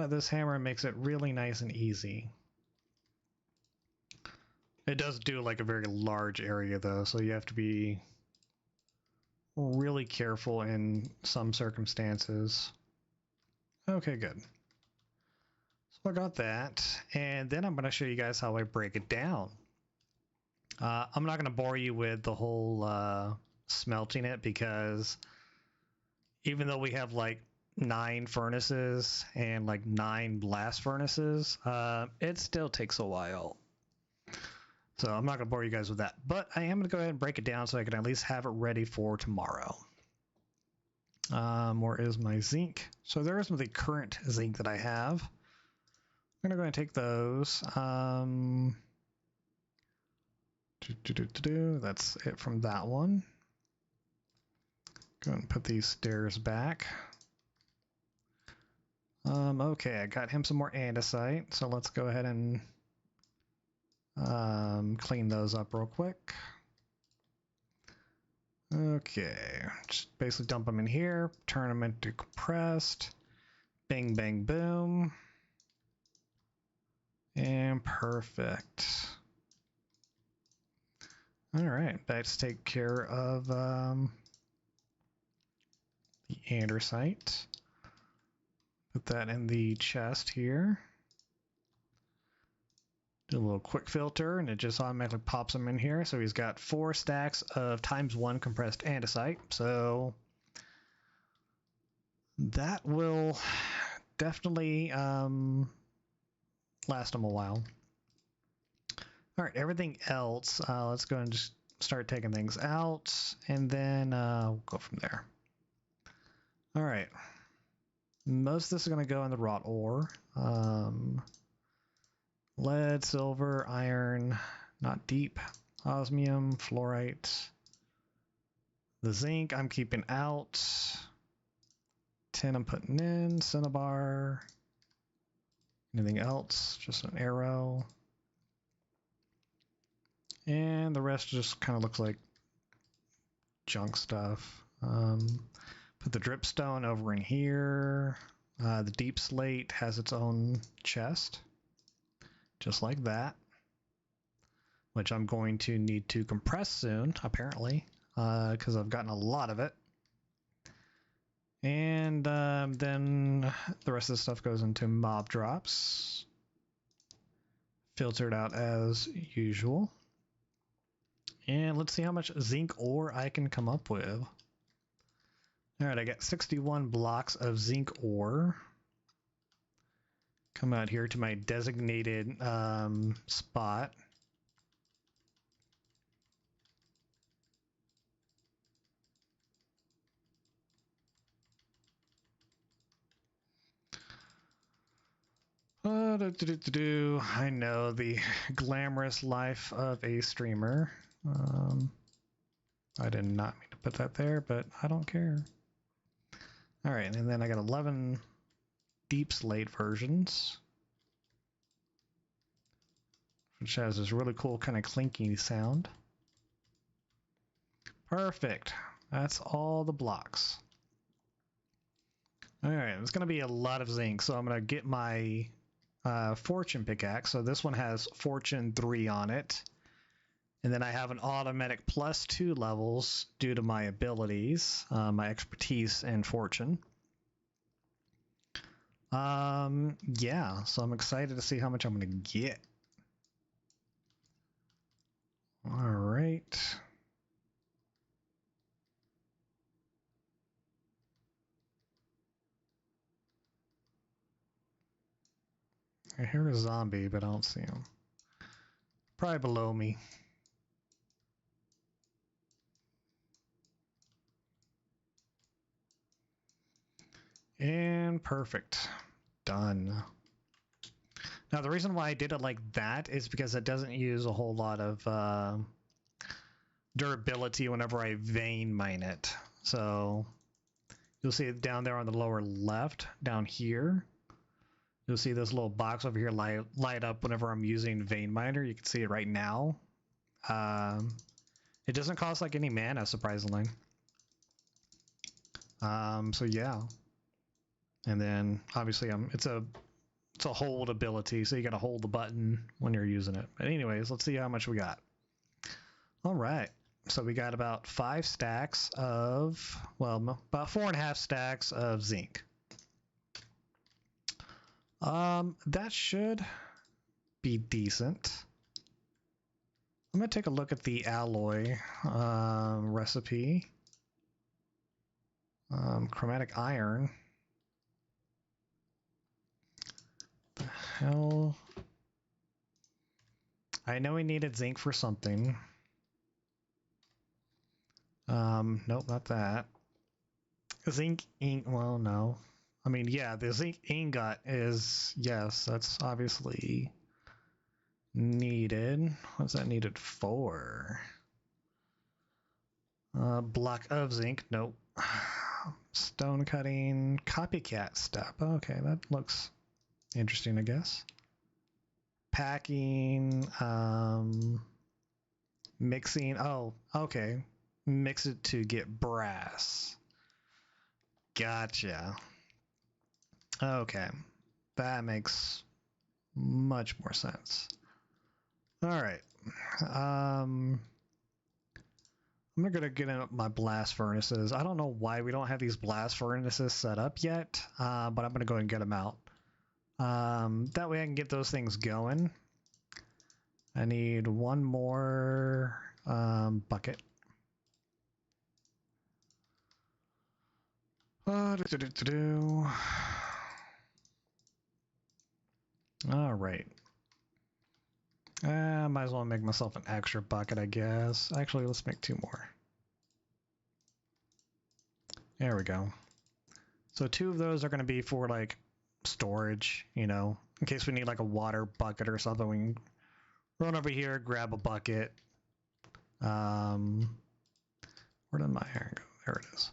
This hammer makes it really nice and easy. It does do like a very large area though, so you have to be really careful in some circumstances. Okay, good. So I got that, and then I'm going to show you guys how I break it down. I'm not going to bore you with the whole smelting it because even though we have like 9 furnaces and like 9 blast furnaces, it still takes a while. So I'm not going to bore you guys with that, but I am going to go ahead and break it down so I can at least have it ready for tomorrow. Where is my zinc? So there is the current zinc that I have. I'm going to go ahead and take those. That's it from that one. Go ahead and put these stairs back. Okay, I got him some more andesite, so let's go ahead and clean those up real quick. Okay, just basically dump them in here, turn them into compressed, bing, bang, boom, and perfect. All right, let's take care of the andesite. Put that in the chest here. Do a little quick filter and it just automatically pops them in here. So he's got 4 stacks of ×1 compressed andesite. So that will definitely last him a while. All right, everything else, let's go and just start taking things out and then we'll go from there. All right. Most of this is going to go in the wrought ore. Lead, silver, iron, not deep, osmium, fluorite. The zinc I'm keeping out. Tin I'm putting in, cinnabar. Anything else? Just an arrow. And the rest just kind of looks like junk stuff. Put the dripstone over in here. The deep slate has its own chest. Just like that. Which I'm going to need to compress soon, apparently. Because I've gotten a lot of it. And then the rest of the stuff goes into mob drops. Filtered out as usual. And let's see how much zinc ore I can come up with. Alright, I got 61 blocks of zinc ore. Come out here to my designated spot. I know the glamorous life of a streamer. I did not mean to put that there, but I don't care. All right, and then I got 11 deep slate versions, which has this really cool kind of clinky sound. Perfect. That's all the blocks. All right, it's going to be a lot of zinc, so I'm going to get my fortune pickaxe. So this one has fortune 3 on it. And then I have an automatic +2 levels due to my abilities, my expertise and fortune. Yeah, so I'm excited to see how much I'm gonna get. All right. I hear a zombie, but I don't see him. Probably below me. And perfect. Done. Now, the reason why I did it like that is because it doesn't use a whole lot of durability whenever I vein mine it. So you'll see it down there on the lower left, down here. You'll see this little box over here light up whenever I'm using vein miner. You can see it right now. It doesn't cost like any mana, surprisingly. So yeah. And then obviously it's a hold ability, so you gotta hold the button when you're using it. But anyways, let's see how much we got. All right. So we got about 5 stacks of, well, about 4.5 stacks of zinc. That should be decent. I'm gonna take a look at the alloy recipe. Chromatic iron. The hell? I know we needed zinc for something. Nope, not that. Zinc ink, well, no. I mean, yeah, the zinc ingot is, yes, that's obviously needed. What's that needed for? Block of zinc, nope. Stone cutting, copycat step. Okay, that looks interesting, I guess. Packing, mixing, oh, okay. Mix it to get brass. Gotcha. Okay, that makes much more sense. All right. I'm gonna get in my blast furnaces. I don't know why we don't have these blast furnaces set up yet, but I'm gonna go and get them out. That way I can get those things going. I need one more bucket. All right. Might as well make myself an extra bucket, I guess. Actually, let's make 2 more. There we go. So 2 of those are going to be for like storage, you know, in case we need like a water bucket or something. We can run over here, grab a bucket. Where did my iron go? There it is.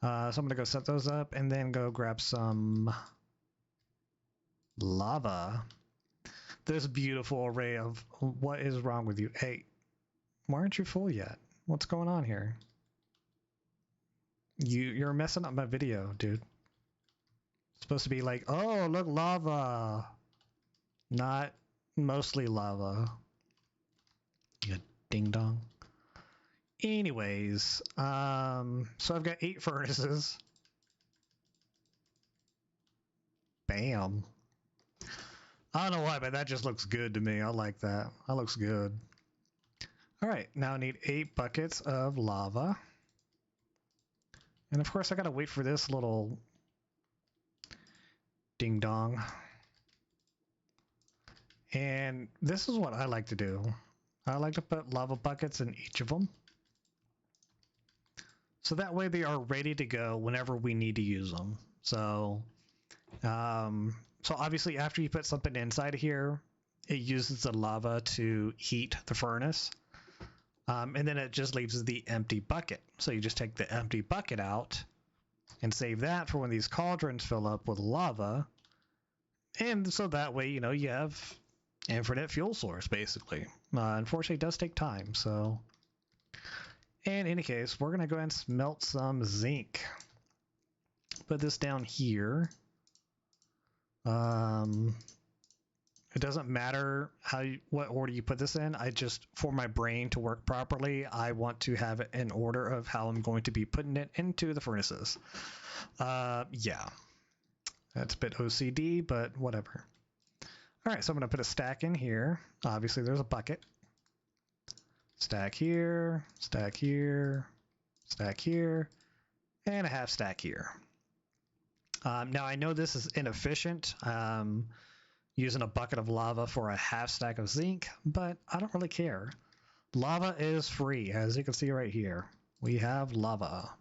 So I'm going to go set those up and then go grab some lava. This beautiful array of what is wrong with you? Hey, why aren't you full yet? What's going on here? You're messing up my video, dude. It's supposed to be like, oh, look, lava. Not mostly lava. You ding dong. Anyways, so I've got 8 furnaces. Bam. I don't know why, but that just looks good to me. I like that. That looks good. All right, now I need 8 buckets of lava. And of course, I gotta wait for this little ding dong. And this is what I like to do. I like to put lava buckets in each of them. So that way they are ready to go whenever we need to use them. So obviously after you put something inside of here, it uses the lava to heat the furnace. And then it just leaves the empty bucket. So you just take the empty bucket out and save that for when these cauldrons fill up with lava. And so that way, you know, you have infinite fuel source, basically. Unfortunately, it does take time, so... In any case, we're going to go ahead and smelt some zinc. Put this down here. it doesn't matter what order you put this in. I just, for my brain to work properly, I want to have it in order of how I'm going to be putting it into the furnaces. Yeah, that's a bit OCD, but whatever. All right, so I'm going to put a stack in here. Obviously, there's a bucket. Stack here, stack here, stack here, and a half stack here. Now, I know this is inefficient, using a bucket of lava for a half stack of zinc, but I don't really care. Lava is free, as you can see right here. We have lava.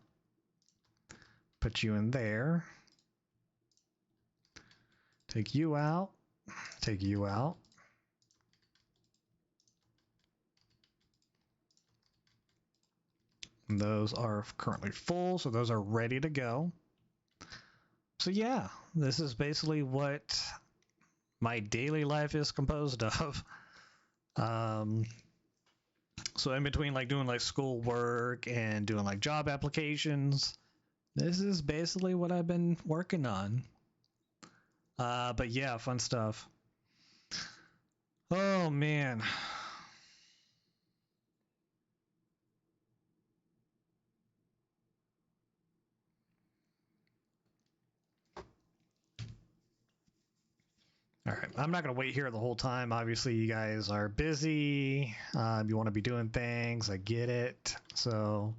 Put you in there. Take you out. Take you out. And those are currently full, so those are ready to go. So yeah, this is basically what my daily life is composed of. So in between like doing like school work and doing like job applications, this is basically what I've been working on. But yeah, fun stuff. Oh man. All right, I'm not going to wait here the whole time. Obviously, you guys are busy. You want to be doing things. I get it. So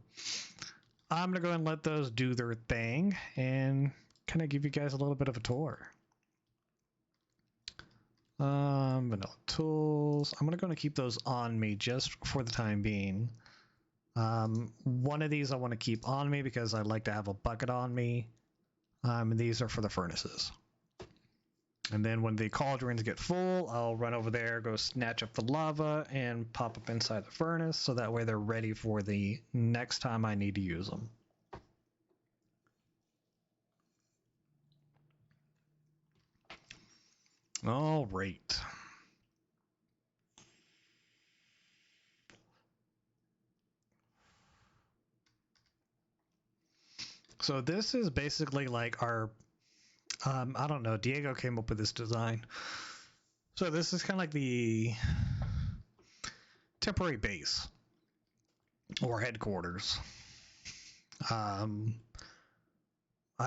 I'm going to go and let those do their thing and kind of give you guys a little bit of a tour. Vanilla tools. I'm going to keep those on me just for the time being. One of these I want to keep on me because I like to have a bucket on me. And these are for the furnaces. And then when the cauldrons get full, I'll run over there, go snatch up the lava, and pop up inside the furnace, so that way they're ready for the next time I need to use them. All right. So this is basically like our, I don't know, Diego came up with this design. So this is kind of like the temporary base or headquarters. I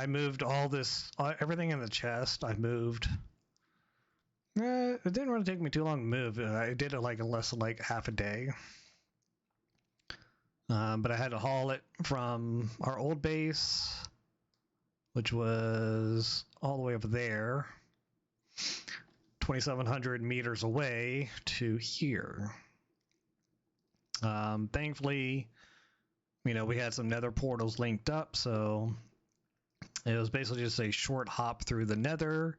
moved all this, everything in the chest, I moved. It didn't really take me too long to move. I did it like in less than like half a day. But I had to haul it from our old base, which was all the way up there, 2,700 meters away, to here. Thankfully, you know, we had some nether portals linked up, so it was basically just a short hop through the nether,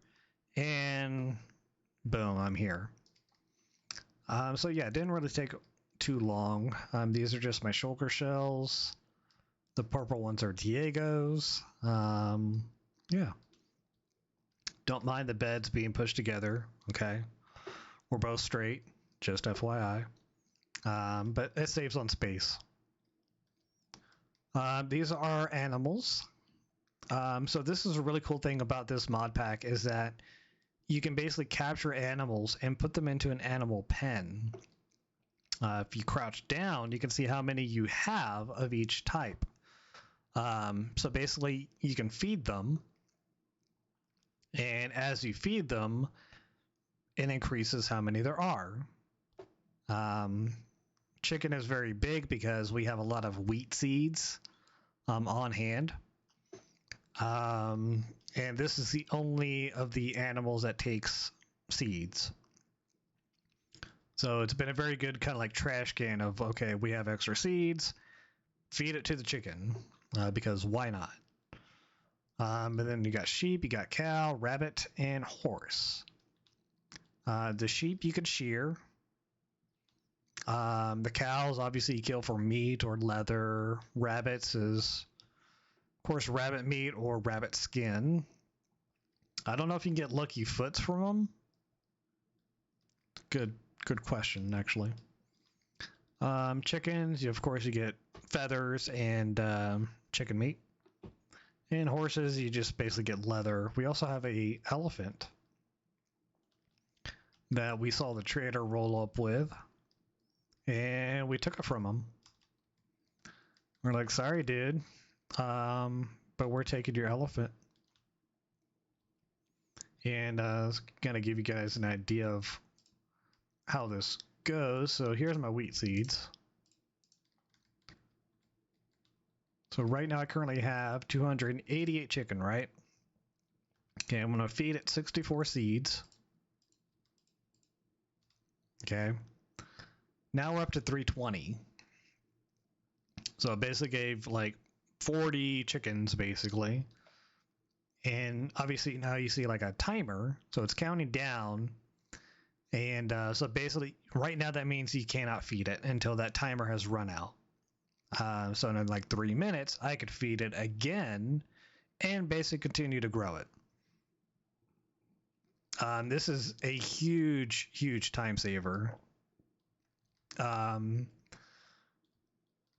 and boom, I'm here. So yeah, it didn't really take too long. These are just my shulker shells. The purple ones are Diego's. Yeah. Don't mind the beds being pushed together, okay? We're both straight, just FYI. But it saves on space. These are animals. So this is a really cool thing about this mod pack is that you can basically capture animals and put them into an animal pen. If you crouch down, you can see how many you have of each type. So basically, you can feed them, and as you feed them, it increases how many there are. Chicken is very big because we have a lot of wheat seeds on hand. And this is the only of the animals that takes seeds. So it's been a very good kind of like trash can of, okay, we have extra seeds, feed it to the chicken, because why not? And then you got sheep, you got cow, rabbit, and horse. The sheep you could shear. The cows, obviously, you kill for meat or leather. Rabbits is, of course, rabbit meat or rabbit skin. I don't know if you can get lucky foots from them. Good question, actually. Chickens, of course, you get feathers and chicken meat. And horses, you just basically get leather. We also have a elephant. that we saw the trader roll up with, and we took it from him. We're like, sorry, dude, but we're taking your elephant. And it's gonna give you guys an idea of how this goes. So here's my wheat seeds. So right now I currently have 288 chicken, right? Okay, I'm gonna feed it 64 seeds. Okay. Now we're up to 320. So it basically gave like 40 chickens basically. And obviously now you see like a timer, so it's counting down. And so basically right now that means you cannot feed it until that timer has run out. So in like 3 minutes, I could feed it again and basically continue to grow it. This is a huge, huge time saver.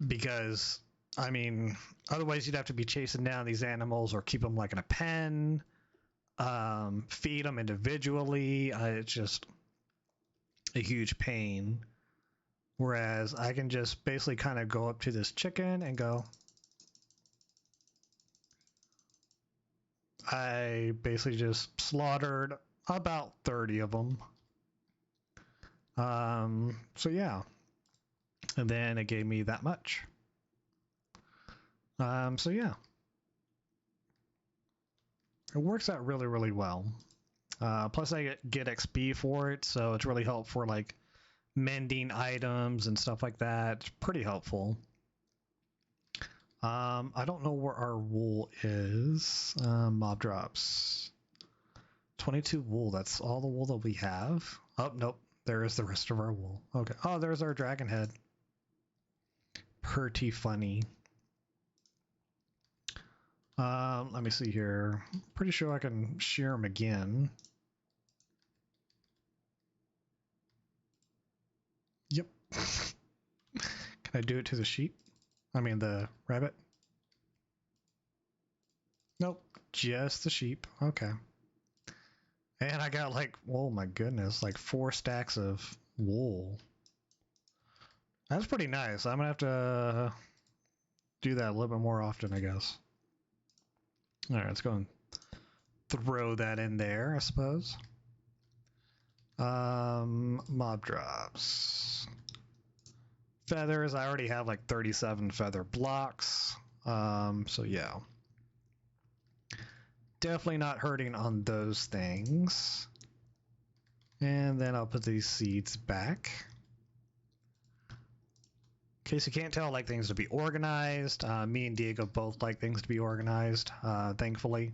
Because, I mean, otherwise you'd have to be chasing down these animals or keep them like in a pen, feed them individually. It's just a huge pain. Whereas I can just basically kind of go up to this chicken and go, I basically just slaughtered about 30 of them. So yeah. And then it gave me that much. So yeah. It works out really, really well. Plus I get XP for it, so it's really helpful for like mending items and stuff like that. It's pretty helpful. I don't know where our wool is. Mob drops. 22 wool, that's all the wool that we have. Oh, nope. There is the rest of our wool. Okay. Oh, there's our dragon head. Pretty funny. Let me see here. Pretty sure I can shear him again. Yep. Can I do it to the sheep? I mean the rabbit? Nope, just the sheep. Okay. And I got like, oh my goodness, like 4 stacks of wool. That's pretty nice. I'm gonna have to do that a little bit more often, I guess. All right, let's go and throw that in there, I suppose. Mob drops. Feathers, I already have like 37 feather blocks. So yeah. Definitely not hurting on those things. And then I'll put these seeds back. In case you can't tell, I like things to be organized. Me and Diego both like things to be organized, thankfully.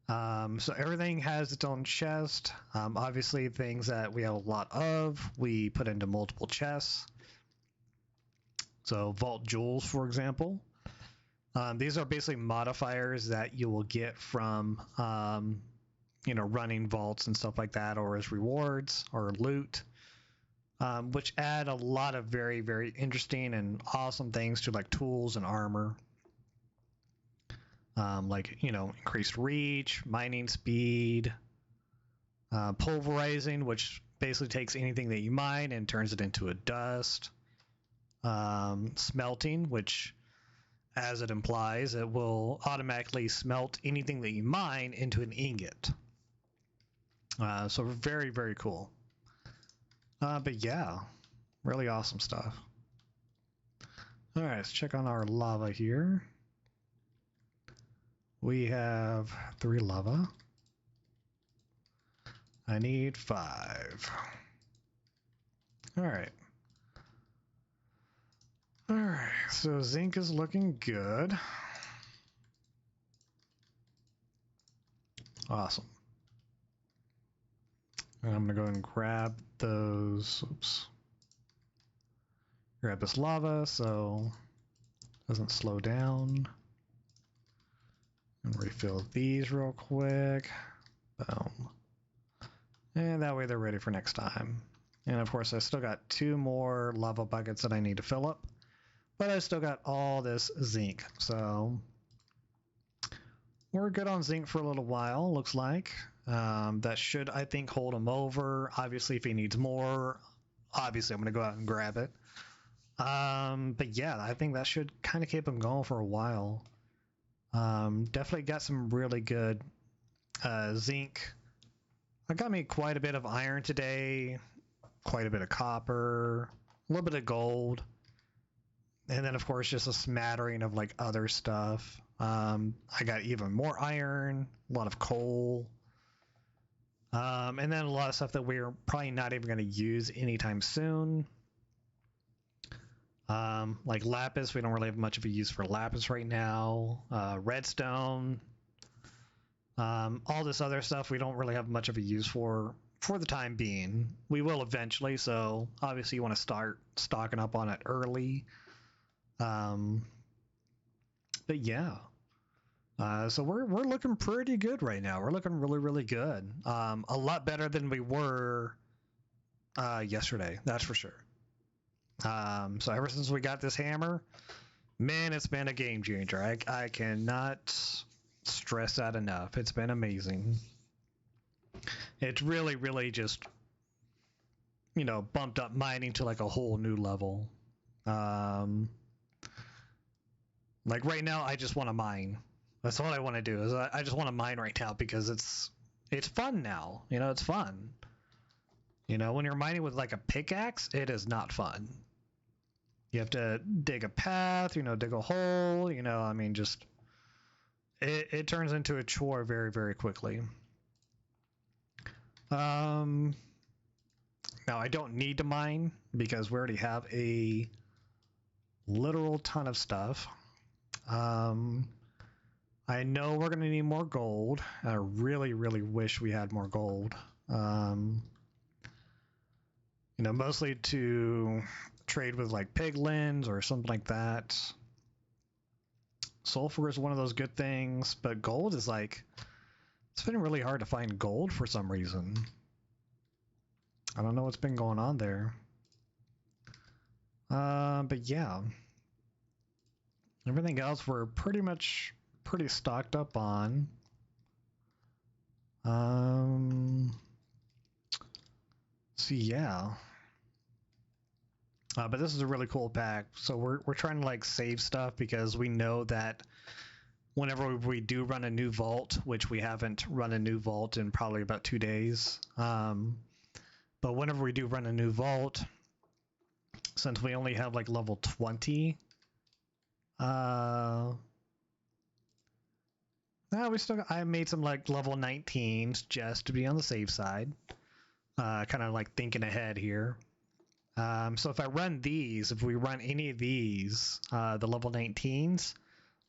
So everything has its own chest. Obviously, things that we have a lot of, we put into multiple chests. So vault jewels, for example. These are basically modifiers that you will get from, running vaults and stuff like that, or as rewards or loot, which add a lot of very, very interesting and awesome things to like tools and armor. Like, increased reach, mining speed, pulverizing, which basically takes anything that you mine and turns it into a dust. Smelting, which, as it implies, it will automatically smelt anything that you mine into an ingot. So very, very cool. But yeah, really awesome stuff. All right, let's check on our lava here. We have 3 lava. I need 5. All right. All right, so zinc is looking good. Awesome. And I'm gonna go ahead and grab those, oops. Grab this lava so it doesn't slow down. And refill these real quick. Boom. And that way they're ready for next time. And of course I still got 2 more lava buckets that I need to fill up. But I still got all this zinc, so we're good on zinc for a little while, looks like. That should, I think, hold him over. Obviously, if he needs more, obviously I'm going to go out and grab it. But yeah, I think that should kind of keep him going for a while. Definitely got some really good zinc. I got me quite a bit of iron today, quite a bit of copper, a little bit of gold, and then of course just a smattering of like other stuff. I got even more iron, a lot of coal, and then a lot of stuff that we're probably not even going to use anytime soon. Like lapis, we don't really have much of a use for lapis right now. Redstone, all this other stuff we don't really have much of a use for the time being. We will eventually, so obviously you want to start stocking up on it early. But yeah, so we're looking pretty good right now. We're looking really, really good. A lot better than we were yesterday, that's for sure. So ever since we got this hammer, man, it's been a game changer. I cannot stress that enough. It's been amazing. It's really, really just, bumped up mining to like a whole new level. Like right now, I just want to mine. That's what I want to do. Is I just want to mine right now because it's fun now. It's fun. When you're mining with like a pickaxe, it is not fun. You have to dig a path, dig a hole, I mean, just it turns into a chore very, very quickly. Now I don't need to mine because we already have a literal ton of stuff. I know we're going to need more gold. I really, really wish we had more gold. Mostly to trade with like piglins or something like that. Sulfur is one of those good things, but gold is like, it's been really hard to find gold for some reason. I don't know what's been going on there. But yeah. Everything else we're pretty stocked up on. So yeah. But this is a really cool pack. So we're trying to like save stuff because we know that whenever we do run a new vault, which we haven't run a new vault in probably about 2 days. But whenever we do run a new vault, since we only have like level 20, I made some like level 19s just to be on the safe side. Kind of like thinking ahead here. So if we run any of these, the level 19s,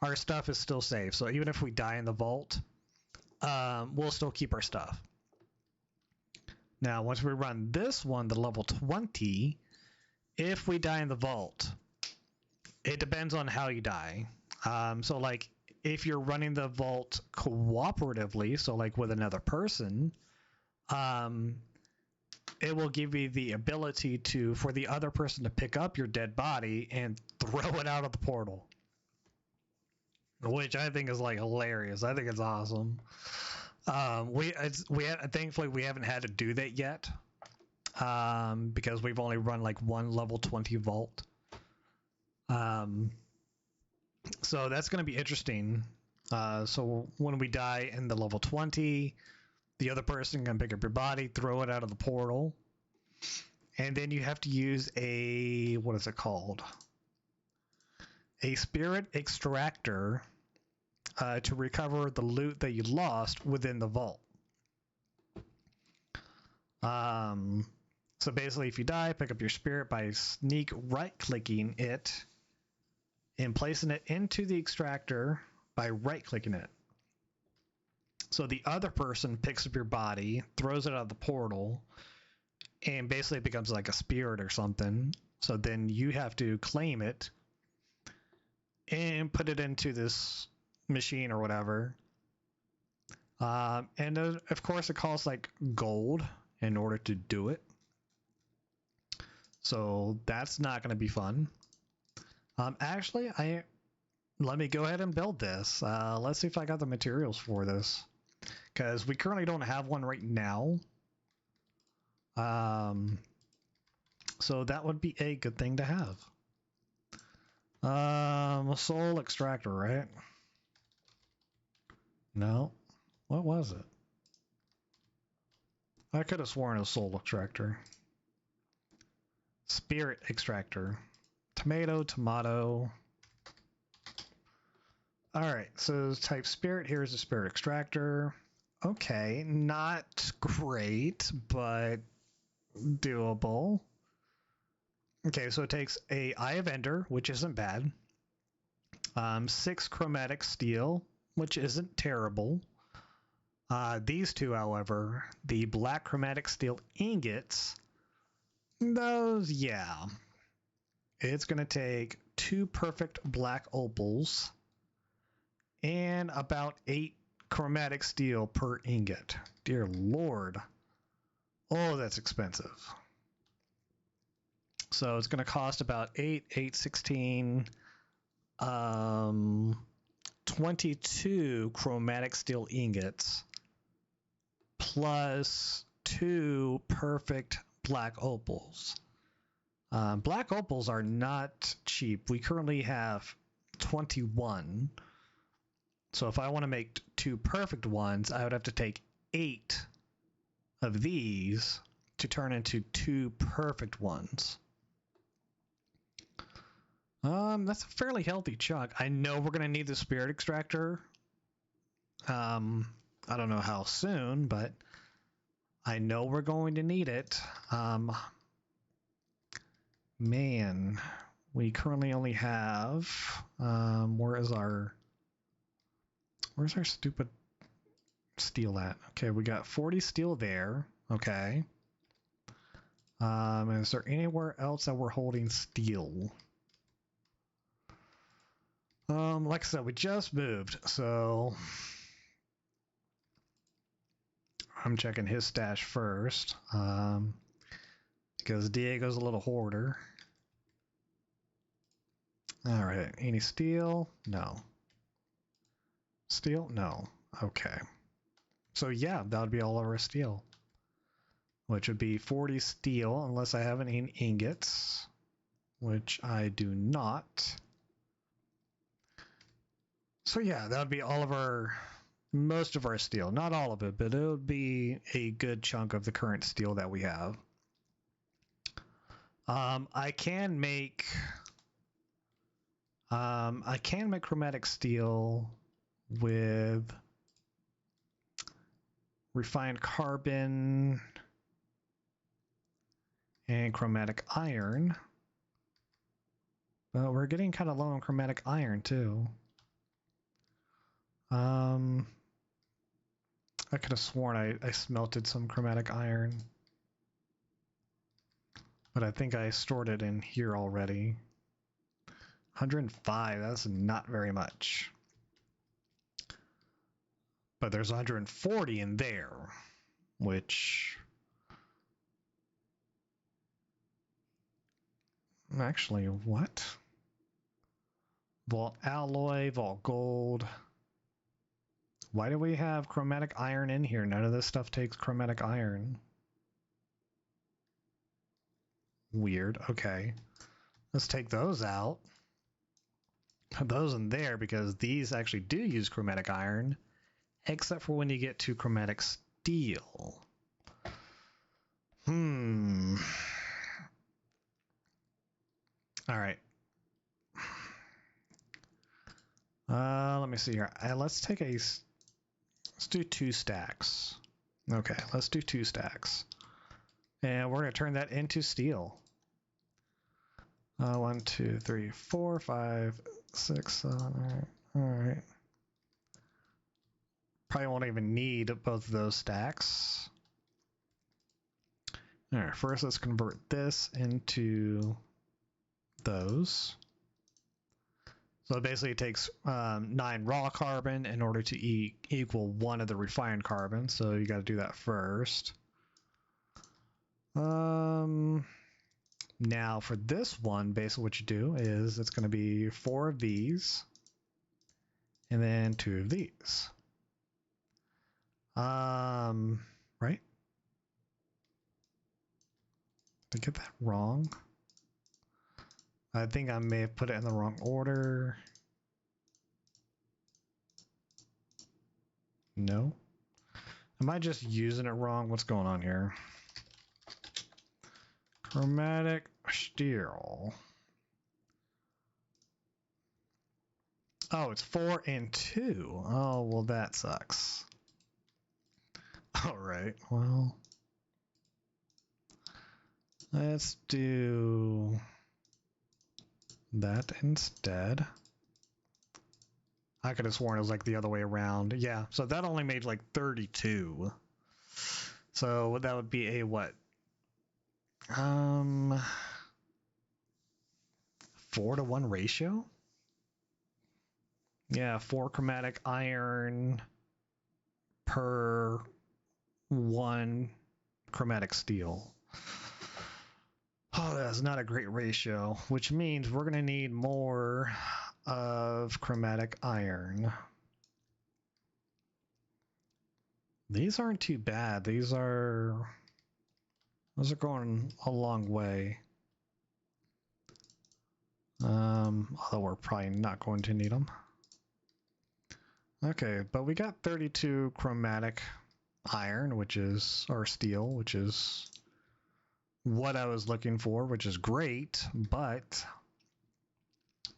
our stuff is still safe. So even if we die in the vault, we'll still keep our stuff. Now, once we run this one, the level 20, if we die in the vault, it depends on how you die. So like if you're running the vault cooperatively, so like with another person, it will give you the ability for the other person to pick up your dead body and throw it out of the portal. Which I think is like hilarious. I think it's awesome. Thankfully we haven't had to do that yet. Because we've only run like one level 20 vault. So that's going to be interesting. So when we die in the level 20, the other person can pick up your body, throw it out of the portal, and then you have to use what is it called? A spirit extractor to recover the loot that you lost within the vault. So basically, if you die, pick up your spirit by sneak right-clicking it and placing it into the extractor by right-clicking it. So the other person picks up your body, throws it out of the portal, and basically it becomes like a spirit or something. So then you have to claim it and put it into this machine or whatever. And of course it costs like gold in order to do it. So that's not going to be fun. Actually, let me go ahead and build this. Let's see if I got the materials for this. because we currently don't have one right now. So that would be a good thing to have. A soul extractor, right? No. What was it? I could have sworn it was soul extractor. Spirit extractor. Tomato, tomato. Alright, so type spirit. Here's the spirit extractor. Okay, not great, but doable. Okay, so it takes a Eye of Ender, which isn't bad. 6 chromatic steel, which isn't terrible. These two, however, the black chromatic steel ingots, those, yeah. It's going to take 2 perfect black opals and about 8 chromatic steel per ingot. Dear Lord. Oh, that's expensive. So it's going to cost about 8, 16, 22 chromatic steel ingots plus 2 perfect black opals. Black opals are not cheap. We currently have 21. So if I want to make 2 perfect ones, I would have to take 8 of these to turn into 2 perfect ones. That's a fairly healthy chunk. I know we're going to need the spirit extractor. I don't know how soon, but I know we're going to need it. Man, we currently only have, where's our stupid steel at? Okay, we got 40 steel there. Okay. Is there anywhere else that we're holding steel? Like I said, we just moved, so I'm checking his stash first. Because Diego's a little hoarder. All right, any steel? No. Steel? No. Okay. So yeah, that would be all of our steel. Which would be 40 steel, unless I have any ingots. Which I do not. So yeah, that would be all of most of our steel. Not all of it, but it would be a good chunk of the current steel that we have. I can make chromatic steel with refined carbon and chromatic iron. But we're getting kind of low on chromatic iron too. I could have sworn I smelted some chromatic iron. But I think I stored it in here already. 105, that's not very much. But there's 140 in there, which... Actually, what? Vault alloy, vault gold. Why do we have chromatic iron in here? None of this stuff takes chromatic iron. Weird, okay. Let's take those out. Put those in there because these actually do use chromatic iron, except for when you get to chromatic steel. All right. Let me see here. Let's do 2 stacks. Okay, let's do 2 stacks. And we're going to turn that into steel. 1, 2, 3, 4, 5, 6, 7, 8. All right. Probably won't even need both of those stacks. All right, first let's convert this into those. So basically it takes 9 raw carbon in order to equal 1 of the refined carbon. So you got to do that first. Now for this one, basically what you do is it's going to be 4 of these and then 2 of these. Right? Did I get that wrong? I think I may have put it in the wrong order. No? Am I just using it wrong? What's going on here? Chromatic steel. Oh, it's 4 and 2. Oh, well, that sucks. All right, well, let's do that instead. I could have sworn it was like the other way around. Yeah, so that only made like 32. So that would be a what? 4-to-1 ratio? Yeah, 4 chromatic iron per 1 chromatic steel. Oh, that's not a great ratio, which means we're going to need more of chromatic iron. These aren't too bad. Those are going a long way. Although we're probably not going to need them. Okay, but we got 32 chromatic iron, which is, or steel, which is what I was looking for, which is great, but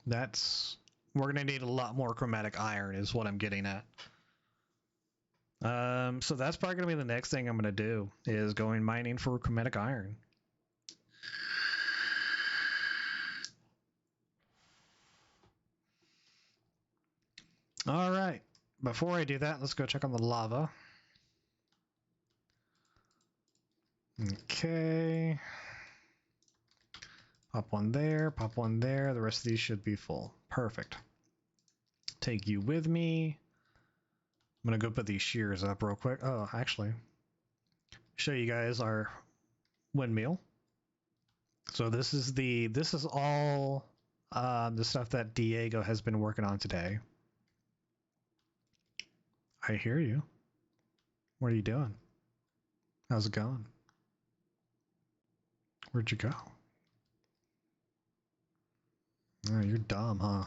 we're going to need a lot more chromatic iron is what I'm getting at. So that's probably going to be the next thing I'm going to do is going mining for chromatic iron. All right, before I do that, let's go check on the lava. Okay. Pop one there, pop one there. The rest of these should be full. Perfect. Take you with me. I'm going to go put these shears up real quick. Oh, actually, show you guys our windmill. So this is all the stuff that Diego has been working on today. I hear you. What are you doing? How's it going? Where'd you go? Oh, you're dumb, huh?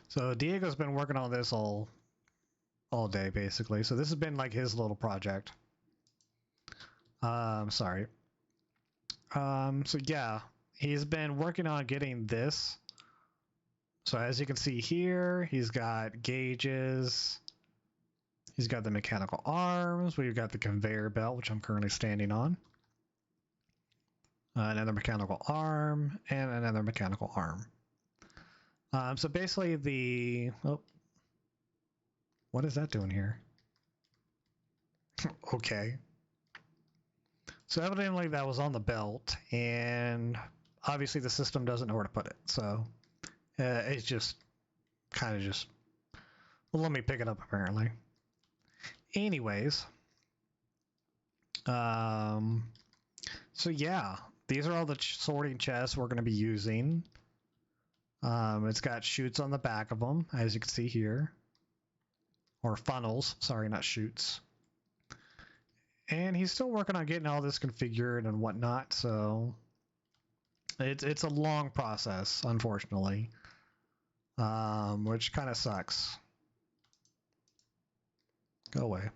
So Diego's been working on this all day, basically. So this has been like his little project. Sorry. So yeah, he's been working on getting this. So as you can see here, he's got gauges. He's got the mechanical arms. We've got the conveyor belt, which I'm currently standing on. Another mechanical arm and another mechanical arm. So basically what is that doing here? Okay. So evidently that was on the belt, and obviously the system doesn't know where to put it. So it's just kind of just, well, let me pick it up apparently. Anyways, so yeah, these are all the sorting chests we're going to be using. It's got chutes on the back of them, as you can see here. Or funnels, sorry, not chutes. And he's still working on getting all this configured and whatnot, so it's a long process, unfortunately, which kind of sucks. Go away.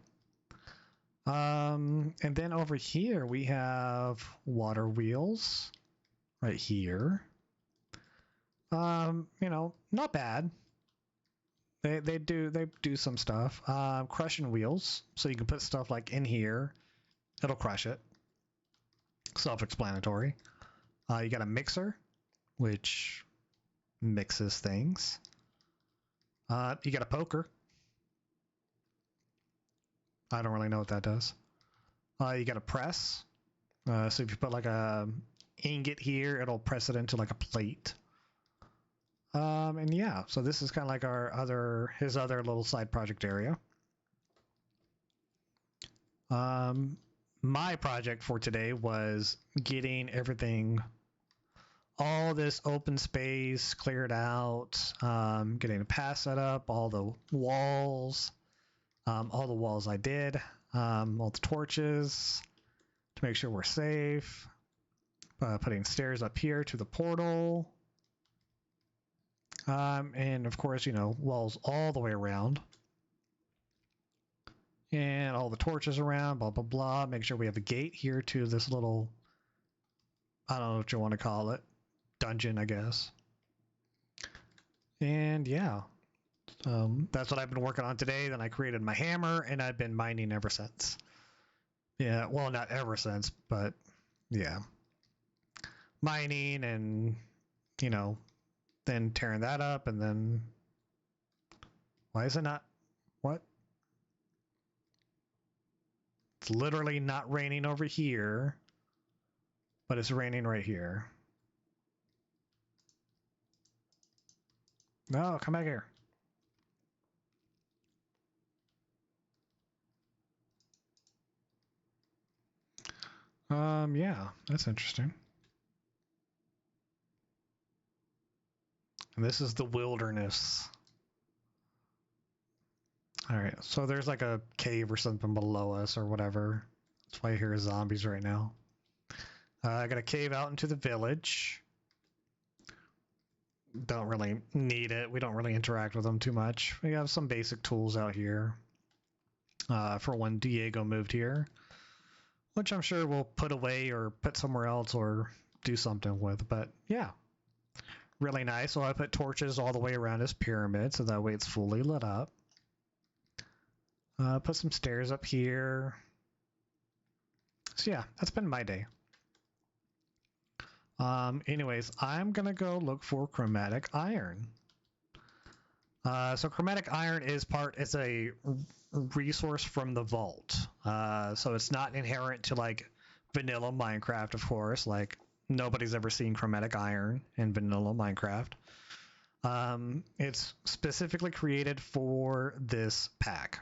And then over here we have water wheels right here. You know, not bad. They do some stuff. Crushing wheels, so you can put stuff like in here. It'll crush it. Self-explanatory. You got a mixer, which mixes things. You got a poker. I don't really know what that does. You got a press. So if you put like a ingot here, it'll press it into like a plate. And yeah, so this is kind of like his other little side project area. My project for today was getting everything all this open space cleared out, getting a path set up, all the walls I did, all the torches to make sure we're safe, putting stairs up here to the portal, and of course, you know, walls all the way around, and all the torches around, blah, blah, blah. Make sure we have a gate here to this little, I don't know what you want to call it, dungeon, I guess. And yeah, that's what I've been working on today. Then I created my hammer, and I've been mining ever since. Yeah, well, not ever since, but yeah. Mining and, you know, then tearing that up, and then... Why is it not... What? It's literally not raining over here, but it's raining right here. No, come back here. Yeah, that's interesting. And this is the wilderness. All right, so there's like a cave or something below us or whatever. That's why I hear zombies right now. I got a cave out into the village. Don't really need it. We don't really interact with them too much. We have some basic tools out here for when Diego moved here, which I'm sure we'll put away or put somewhere else or do something with. But yeah, really nice. So I put torches all the way around this pyramid so that way it's fully lit up. Put some stairs up here. So yeah, that's been my day. Anyways, I'm gonna go look for chromatic iron. So chromatic iron is it's a resource from the vault. So it's not inherent to like vanilla Minecraft, of course. Like nobody's ever seen chromatic iron in vanilla Minecraft. It's specifically created for this pack.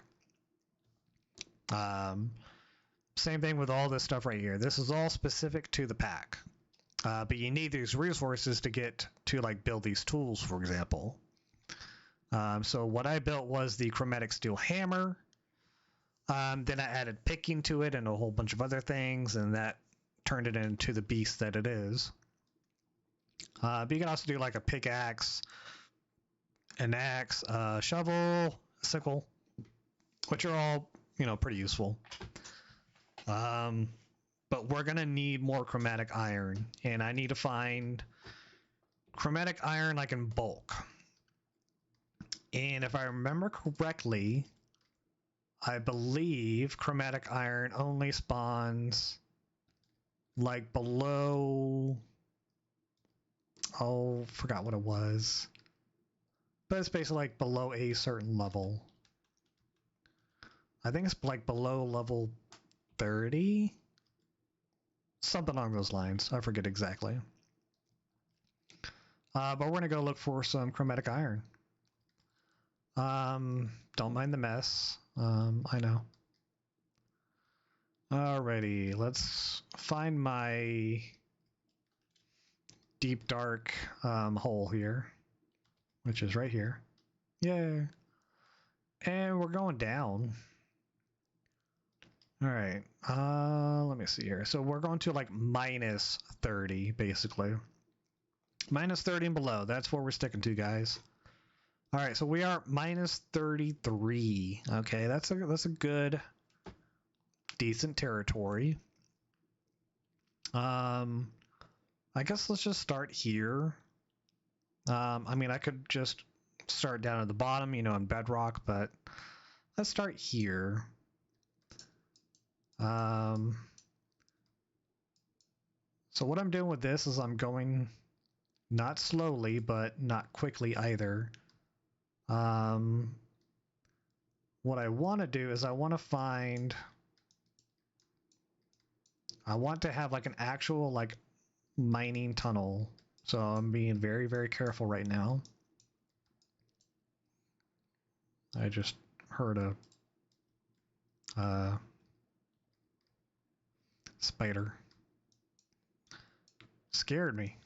Same thing with all this stuff right here. This is all specific to the pack. But you need these resources to get to like build these tools, for example. So what I built was the chromatic steel hammer. Then I added picking to it and a whole bunch of other things, and that turned it into the beast that it is. But you can also do like a pickaxe, an axe, a shovel, a sickle, which are all, you know, pretty useful. But we're gonna need more chromatic iron, and I need to find chromatic iron like in bulk. And if I remember correctly, I believe chromatic iron only spawns like below, oh, forgot what it was. But it's basically like below a certain level. I think it's like below level 30? Something along those lines. I forget exactly. But we're gonna go look for some chromatic iron. Don't mind the mess. I know. Alrighty, let's find my deep dark hole here, which is right here. Yay. And we're going down. All right, let me see here. So we're going to like minus 30, basically. Minus 30 and below, that's where we're sticking to, guys. All right, so we are minus 33. Okay, that's a good, decent territory. I guess let's just start here. I mean, I could just start down at the bottom, you know, in bedrock, but let's start here. So what I'm doing with this is I'm going not slowly, but not quickly either. What I want to do is I want to have like an actual like mining tunnel. So I'm being very, very careful right now. I just heard a spider. Scared me.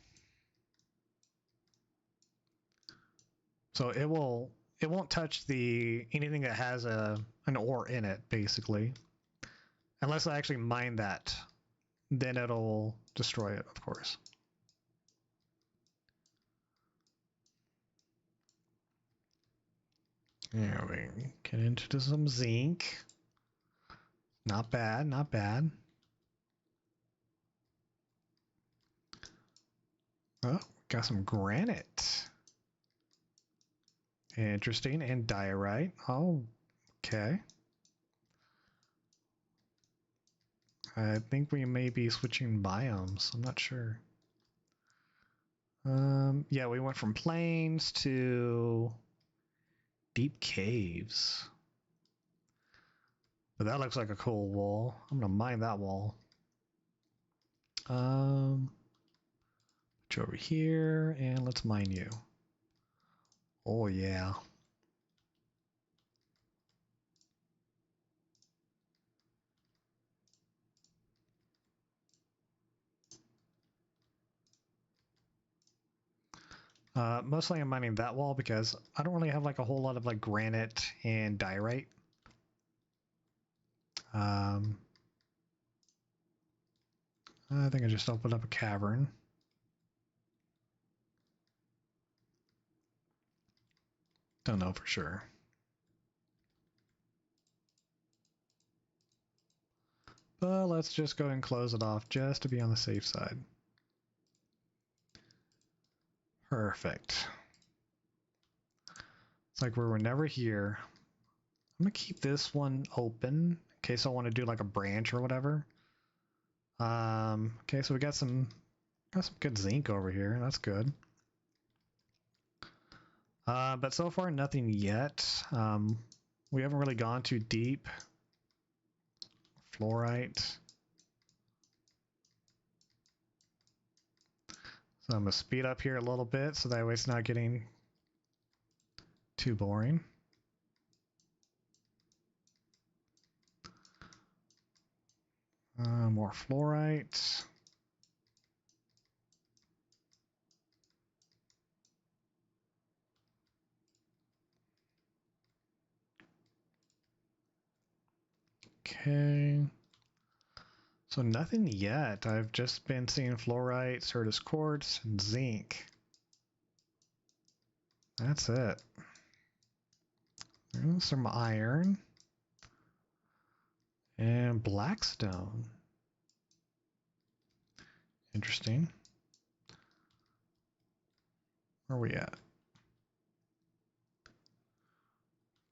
So it won't touch anything that has an ore in it, basically. Unless I actually mine that, then it'll destroy it, of course. There we get into some zinc. Not bad, not bad. Oh, got some granite. Interesting, and diorite. Oh, okay. I think we may be switching biomes. I'm not sure. Yeah, we went from plains to deep caves. But that looks like a cool wall. I'm gonna mine that wall. Put you over here, and let's mine you. Oh yeah. Mostly I'm mining that wall because I don't really have like a whole lot of like granite and diorite. I think I just opened up a cavern. Don't know for sure. But let's just go ahead and close it off just to be on the safe side. Perfect. It's like we were never here. I'm gonna keep this one open in case I want to do like a branch or whatever. Okay, so we got some good zinc over here. That's good. But so far nothing yet. We haven't really gone too deep. Fluorite. So I'm gonna speed up here a little bit so that way it's not getting too boring. More fluorite. Okay. So nothing yet. I've just been seeing fluorite, Certus quartz, and zinc. That's it. There's some iron. And blackstone. Interesting. Where are we at?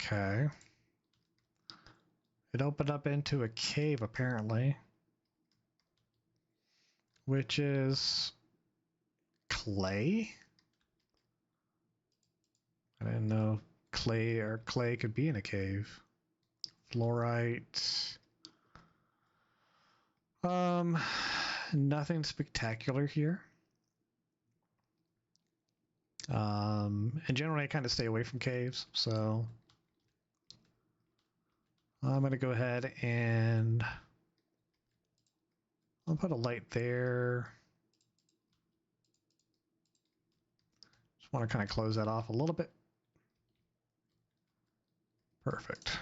Okay. It opened up into a cave, apparently. Which is clay? I didn't know clay could be in a cave. Fluorite. Nothing spectacular here. And generally I kind of stay away from caves, so I'm going to go ahead and I'll put a light there. Just want to kind of close that off a little bit. Perfect.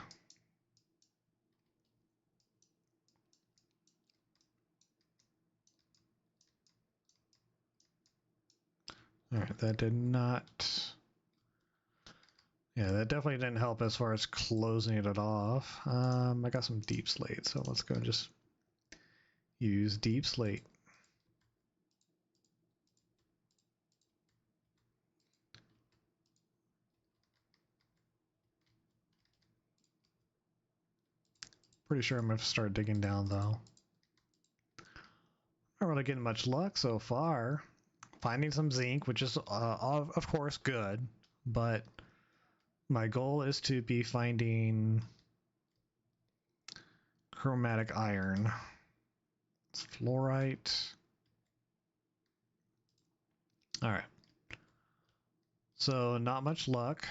All right, that did not... Yeah, that definitely didn't help as far as closing it off. I got some deep slate, so let's go and just use deep slate. Pretty sure I'm going to start digging down, though. Not really getting much luck so far. Finding some zinc, which is, of course, good, but my goal is to be finding chromatic iron. It's fluorite. All right. So not much luck.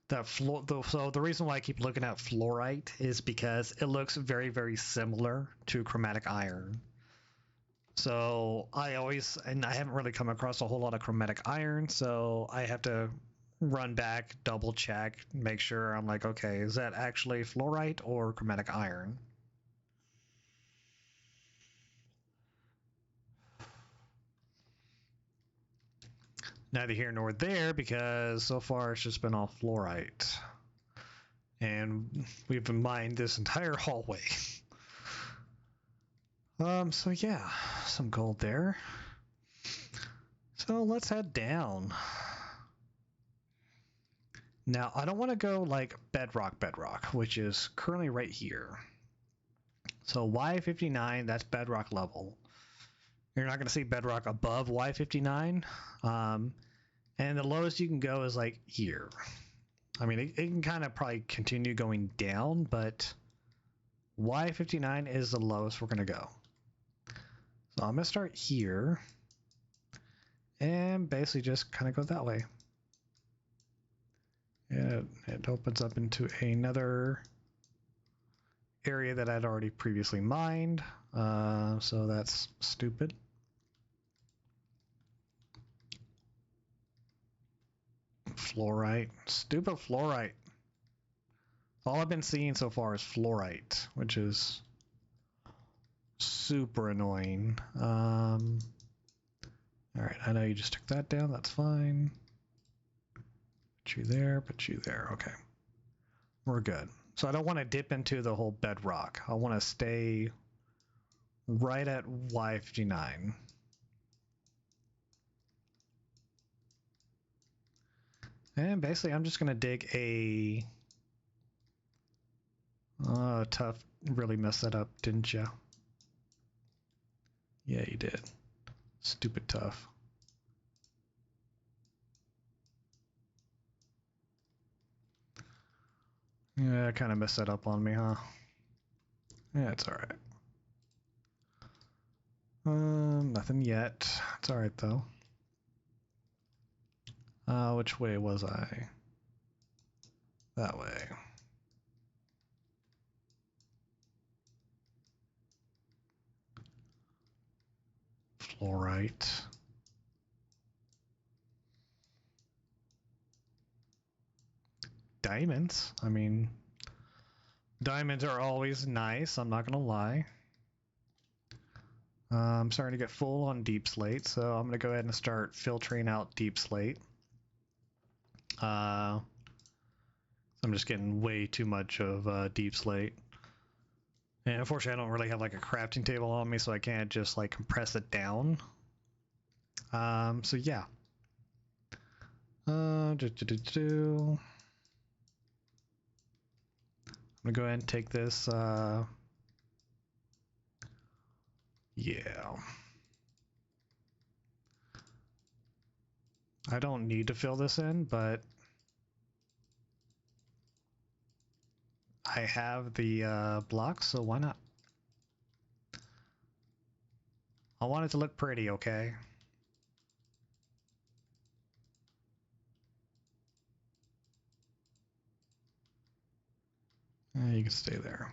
So the reason why I keep looking at fluorite is because it looks very, very similar to chromatic iron. So I haven't really come across a whole lot of chromatic iron, so I have to run back, double check, make sure. I'm like, okay, is that actually fluorite or chromatic iron? Neither here nor there, because so far it's just been all fluorite. And we've been mined this entire hallway. So yeah, some gold there. So let's head down. Now, I don't want to go like bedrock, which is currently right here. So Y59, that's bedrock level. You're not going to see bedrock above Y59. And the lowest you can go is like here. I mean, it can kind of probably continue going down, but Y59 is the lowest we're going to go. So I'm going to start here and basically just kind of go that way. And it opens up into another area that I'd already previously mined. So that's stupid. Fluorite. Stupid fluorite. All I've been seeing so far is fluorite, which is super annoying. All right, I know you just took that down. That's fine. Put you there, Okay. We're good. So I don't want to dip into the whole bedrock. I want to stay right at Y59. And basically, I'm just going to dig a... Tough really messed that up, didn't you? Yeah, you did. Stupid Tough. Yeah, kind of messed that up on me, huh? Yeah, it's alright. Nothing yet. It's alright, though. Which way was I? That way. Fluorite. Diamonds. I mean, diamonds are always nice, I'm not gonna lie. I'm starting to get full on deep slate, so I'm gonna go ahead and start filtering out deep slate. I'm just getting way too much of deep slate. And unfortunately, I don't really have like a crafting table on me, so I can't just like compress it down. So yeah. I'm gonna go ahead and take this. Yeah. I don't need to fill this in, but I have the blocks, so why not? I want it to look pretty, okay? You can stay there.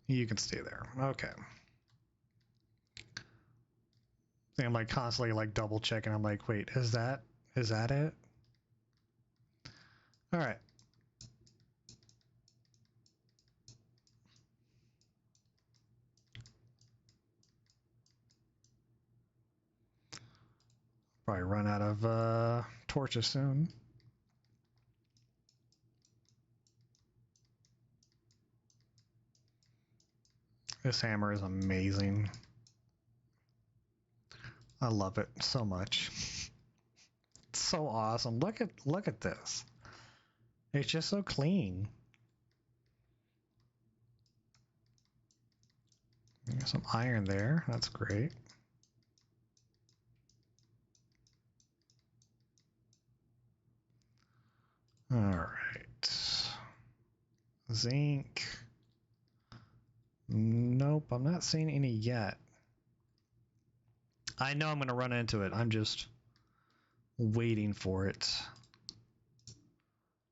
You can stay there. Okay. I'm like constantly like double checking. I'm like, wait, is that it? All right. Probably run out of torches soon. This hammer is amazing. I love it so much. It's so awesome. Look at this. It's just so clean. There's some iron there. That's great. All right. Zinc. Nope, I'm not seeing any yet. I know I'm going to run into it. I'm just waiting for it.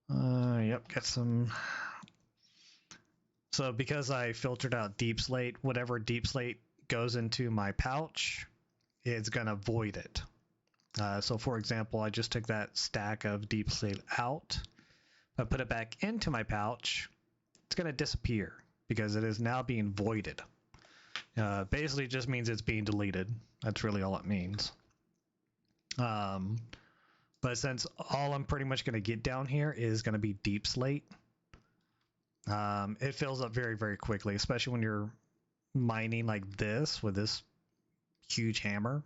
Yep, get some So because I filtered out deep slate, whatever deep slate goes into my pouch, it's gonna void it. So for example, I just took that stack of deep slate out. I put it back into my pouch, it's gonna disappear because it is now being voided. Basically it just means it's being deleted. That's really all it means. But since all I'm pretty much gonna get down here is gonna be deep slate, it fills up very, very quickly, especially when you're mining like this with this huge hammer.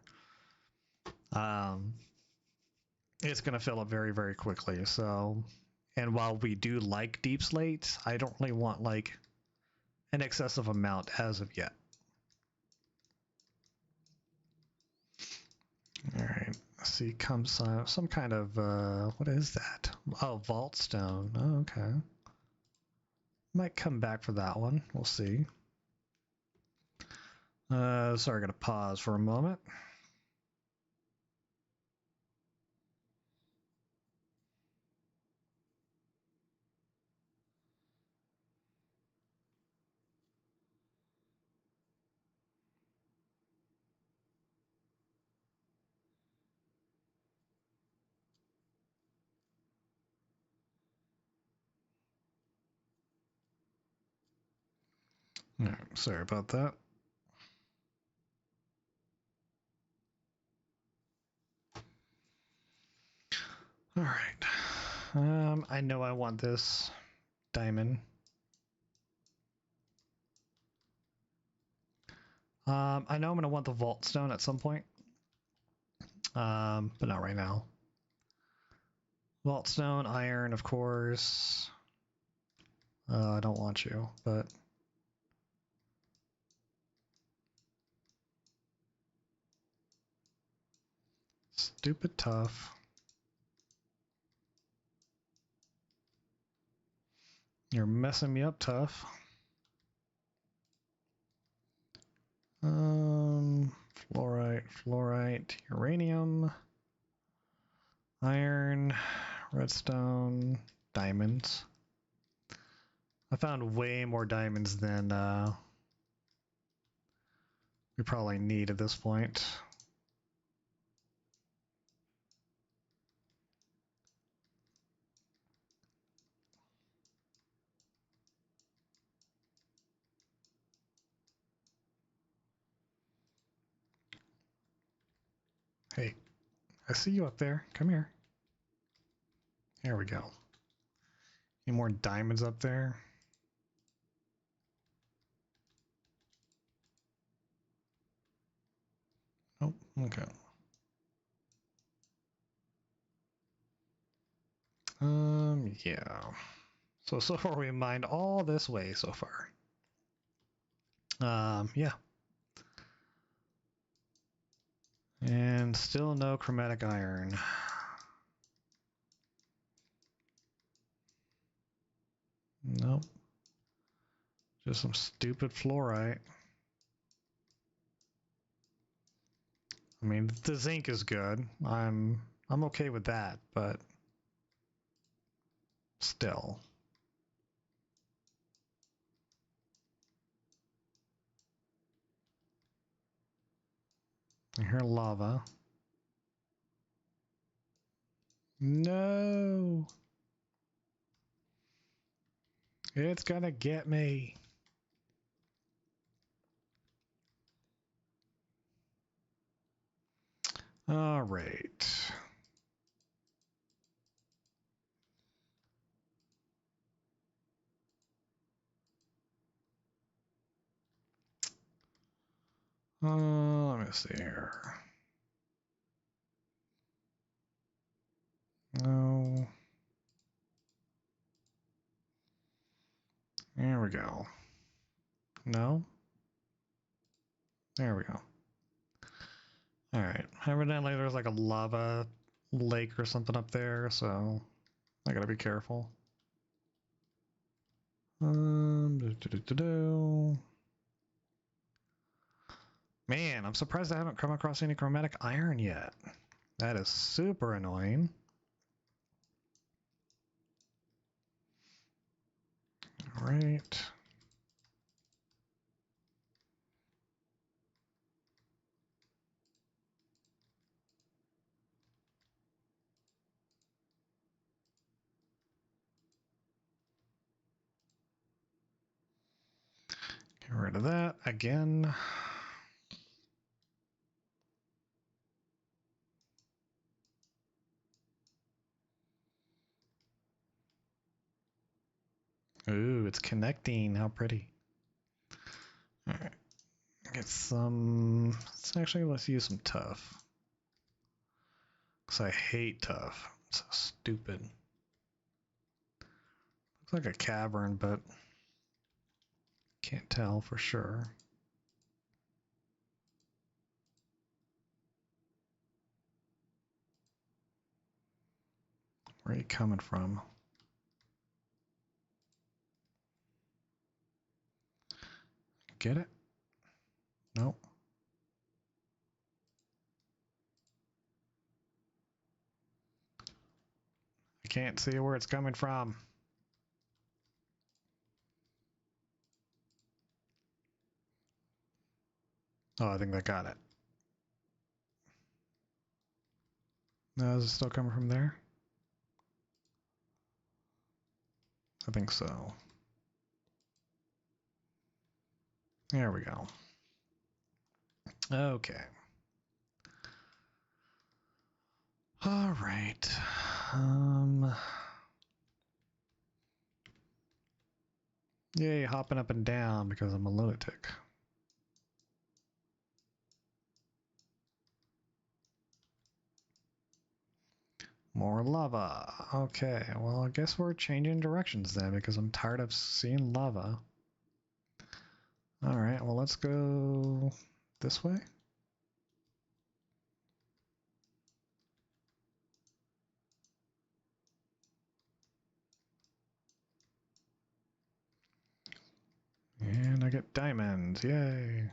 It's going to fill up very, very quickly. So, and while we do like deep slate, I don't really want like an excessive amount as of yet. All right, let's see, comes some kind of, what is that? Oh, vault stone. Oh, okay. Might come back for that one. We'll see. Sorry, I gotta pause for a moment. All right, sorry about that. All right. I know I want this diamond. I know I'm going to want the vault stone at some point, but not right now. Vault stone, iron, of course. I don't want you, but stupid tough. You're messing me up, tough. Fluorite, fluorite, uranium, iron, redstone, diamonds. I found way more diamonds than we probably need at this point. Hey, I see you up there. Come here. Here we go. Any more diamonds up there? Oh, okay. Yeah. So far we mined all this way so far. Yeah. And still no chromatic iron. Nope. Just some stupid fluorite. I mean, the zinc is good. I'm okay with that, but still. I hear lava. No. It's gonna get me. All right. Let me see here. No. There we go. No. There we go. All right. Evidently there's like a lava lake or something up there, so I gotta be careful. Man, I'm surprised I haven't come across any chromatic iron yet. That is super annoying. All right. rid of that again. Ooh, it's connecting. How pretty. All right. Get some. Let's use some tough. Because I hate tough. It's so stupid. Looks like a cavern, but can't tell for sure. Where are you coming from? Get it? Nope. I can't see where it's coming from. Oh, I think I got it. No, is it still coming from there? I think so. There we go. Okay. All right. Yay, hopping up and down because I'm a lunatic. More lava. Okay, well, I guess we're changing directions then because I'm tired of seeing lava. All right, well, let's go this way. And I get diamonds. Yay.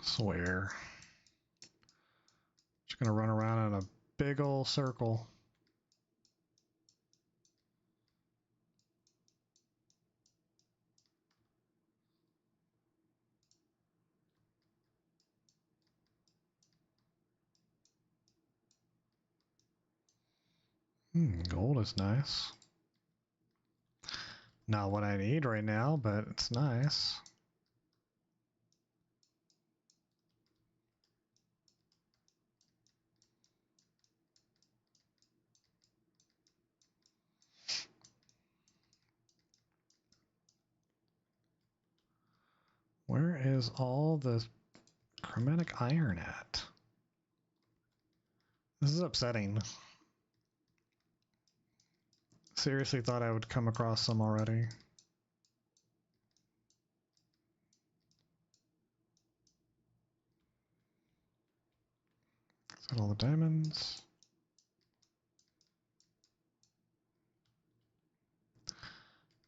Swear. Just gonna run around in a big old circle. Gold is nice. Not what I need right now, but it's nice. Where is all the chromatic iron at? This is upsetting. Seriously thought I would come across some already. Is that all the diamonds?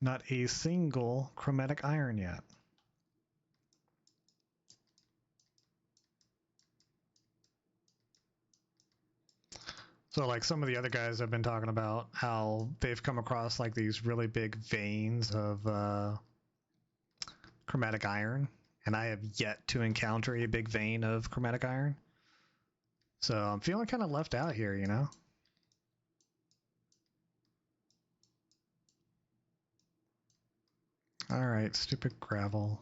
Not a single chromatic iron yet. So like some of the other guys have been talking about how they've come across like these really big veins of chromatic iron, and I have yet to encounter a big vein of chromatic iron. So I'm feeling kind of left out here, you know? All right, stupid gravel.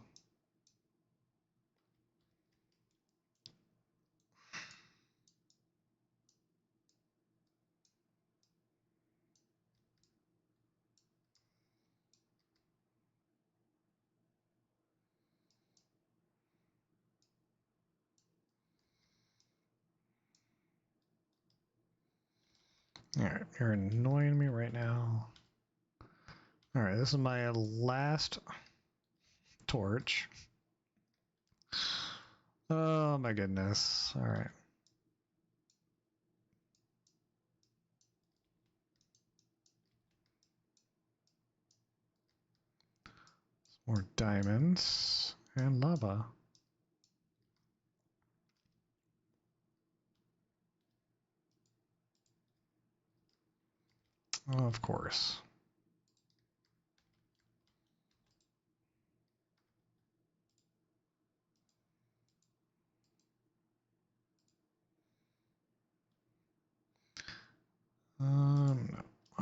All right, you're annoying me right now. All right, this is my last torch. Oh my goodness. All right. More diamonds and lava. Of course.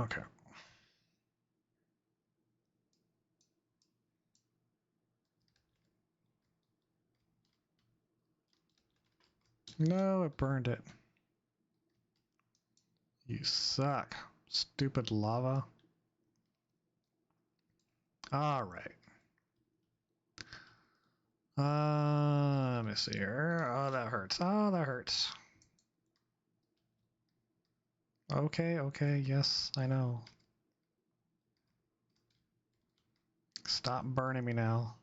Okay. No, it burned it. You suck. Stupid lava. Alright. Let me see here. Oh, that hurts. Oh, that hurts. Okay, okay, yes, I know. Stop burning me now.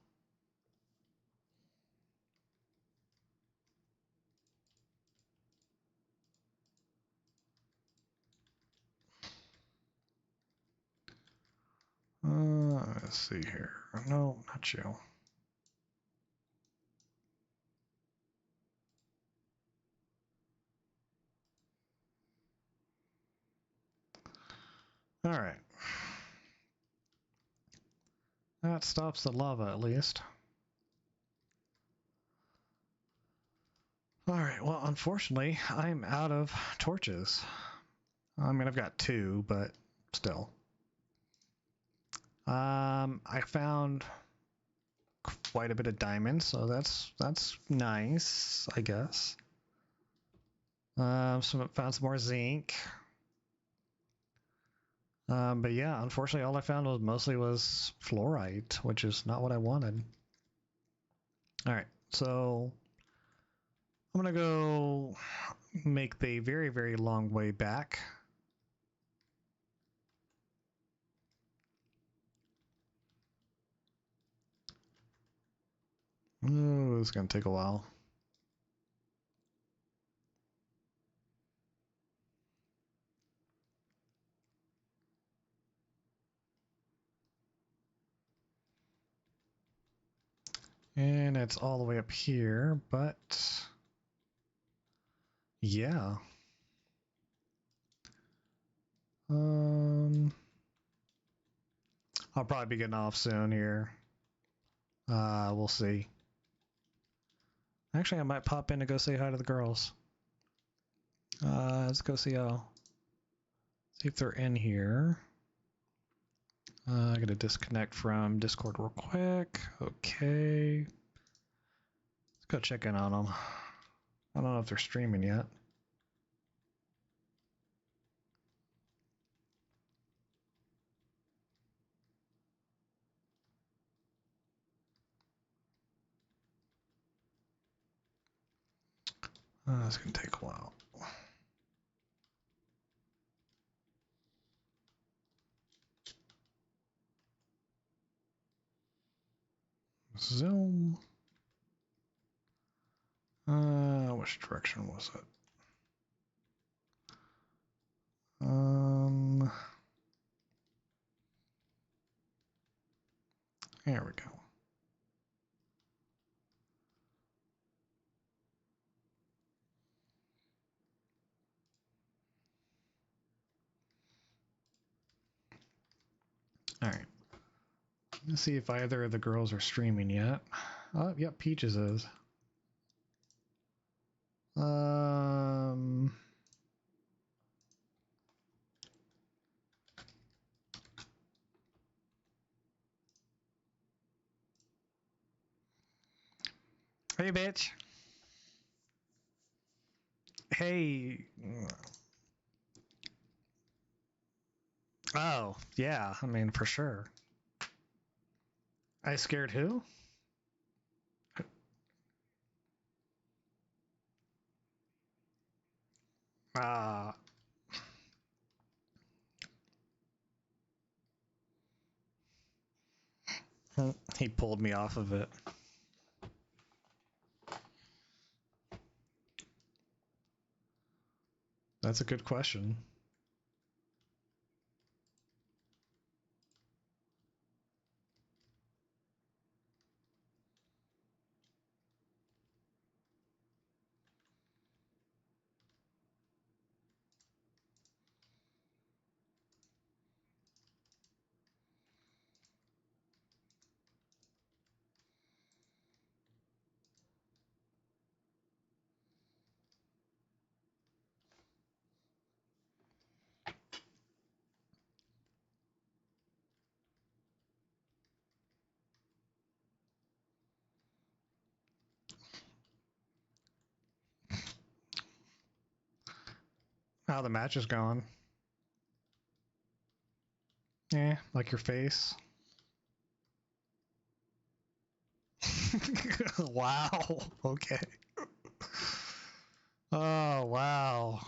Let's see here. No, not you. All right. That stops the lava at least. All right, well, unfortunately, I'm out of torches. I mean, I've got 2, but still. I found quite a bit of diamonds, so that's nice, I guess. Found some more zinc. But yeah, unfortunately, all I found was fluorite, which is not what I wanted. All right, so I'm gonna go make the very, very long way back. Oh, it's gonna take a while. And it's all the way up here, but yeah. I'll probably be getting off soon here. We'll see. Actually, I might pop in to go say hi to the girls. Let's go see if they're in here. I gotta disconnect from Discord real quick. Okay. Let's go check in on them. I don't know if they're streaming yet. It's gonna take a while. Zoom. Which direction was it? Here we go. All right. Let's see if either of the girls are streaming yet. Oh, yep, Peaches is. Hey, bitch. Hey. Oh, yeah. I mean, for sure. I scared who? Ah. He pulled me off of it. That's a good question. How the match is going. Yeah, like your face. Wow. Okay. Oh, wow.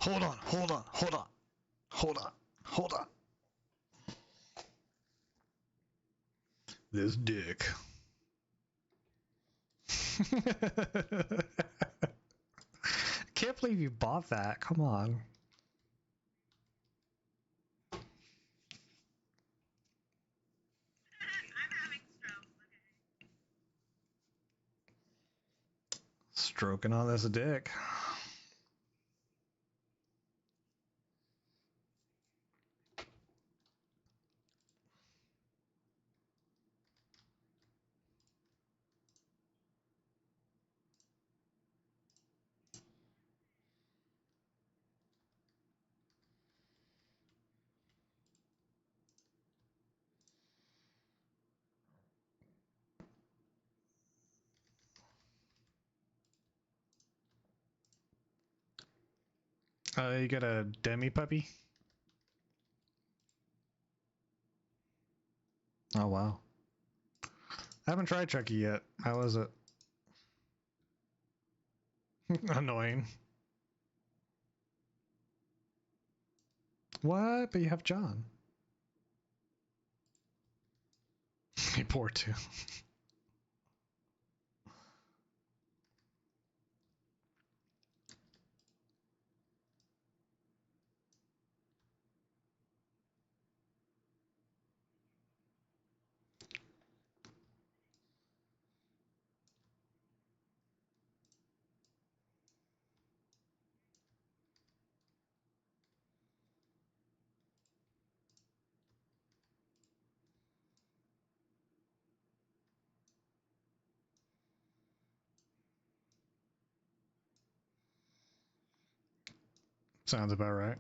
Hold on, hold on, hold on, hold on, hold on. This dick. Can't believe you bought that. Come on. Stroking on this dick. You got a demi puppy? Oh, wow. I haven't tried Chucky yet. How is it? Annoying. What? But you have John. He poor too. Sounds about right.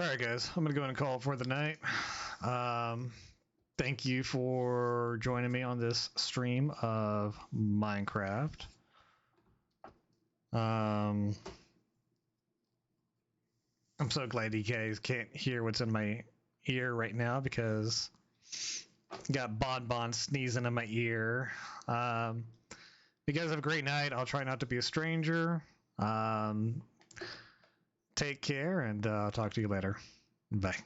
All right, guys, I'm gonna go ahead and call it for the night. Thank you for joining me on this stream of Minecraft. I'm so glad you guys can't hear what's in my ear right now because I got Bon sneezing in my ear. You guys have a great night. I'll try not to be a stranger. Take care, and I'll talk to you later. Bye.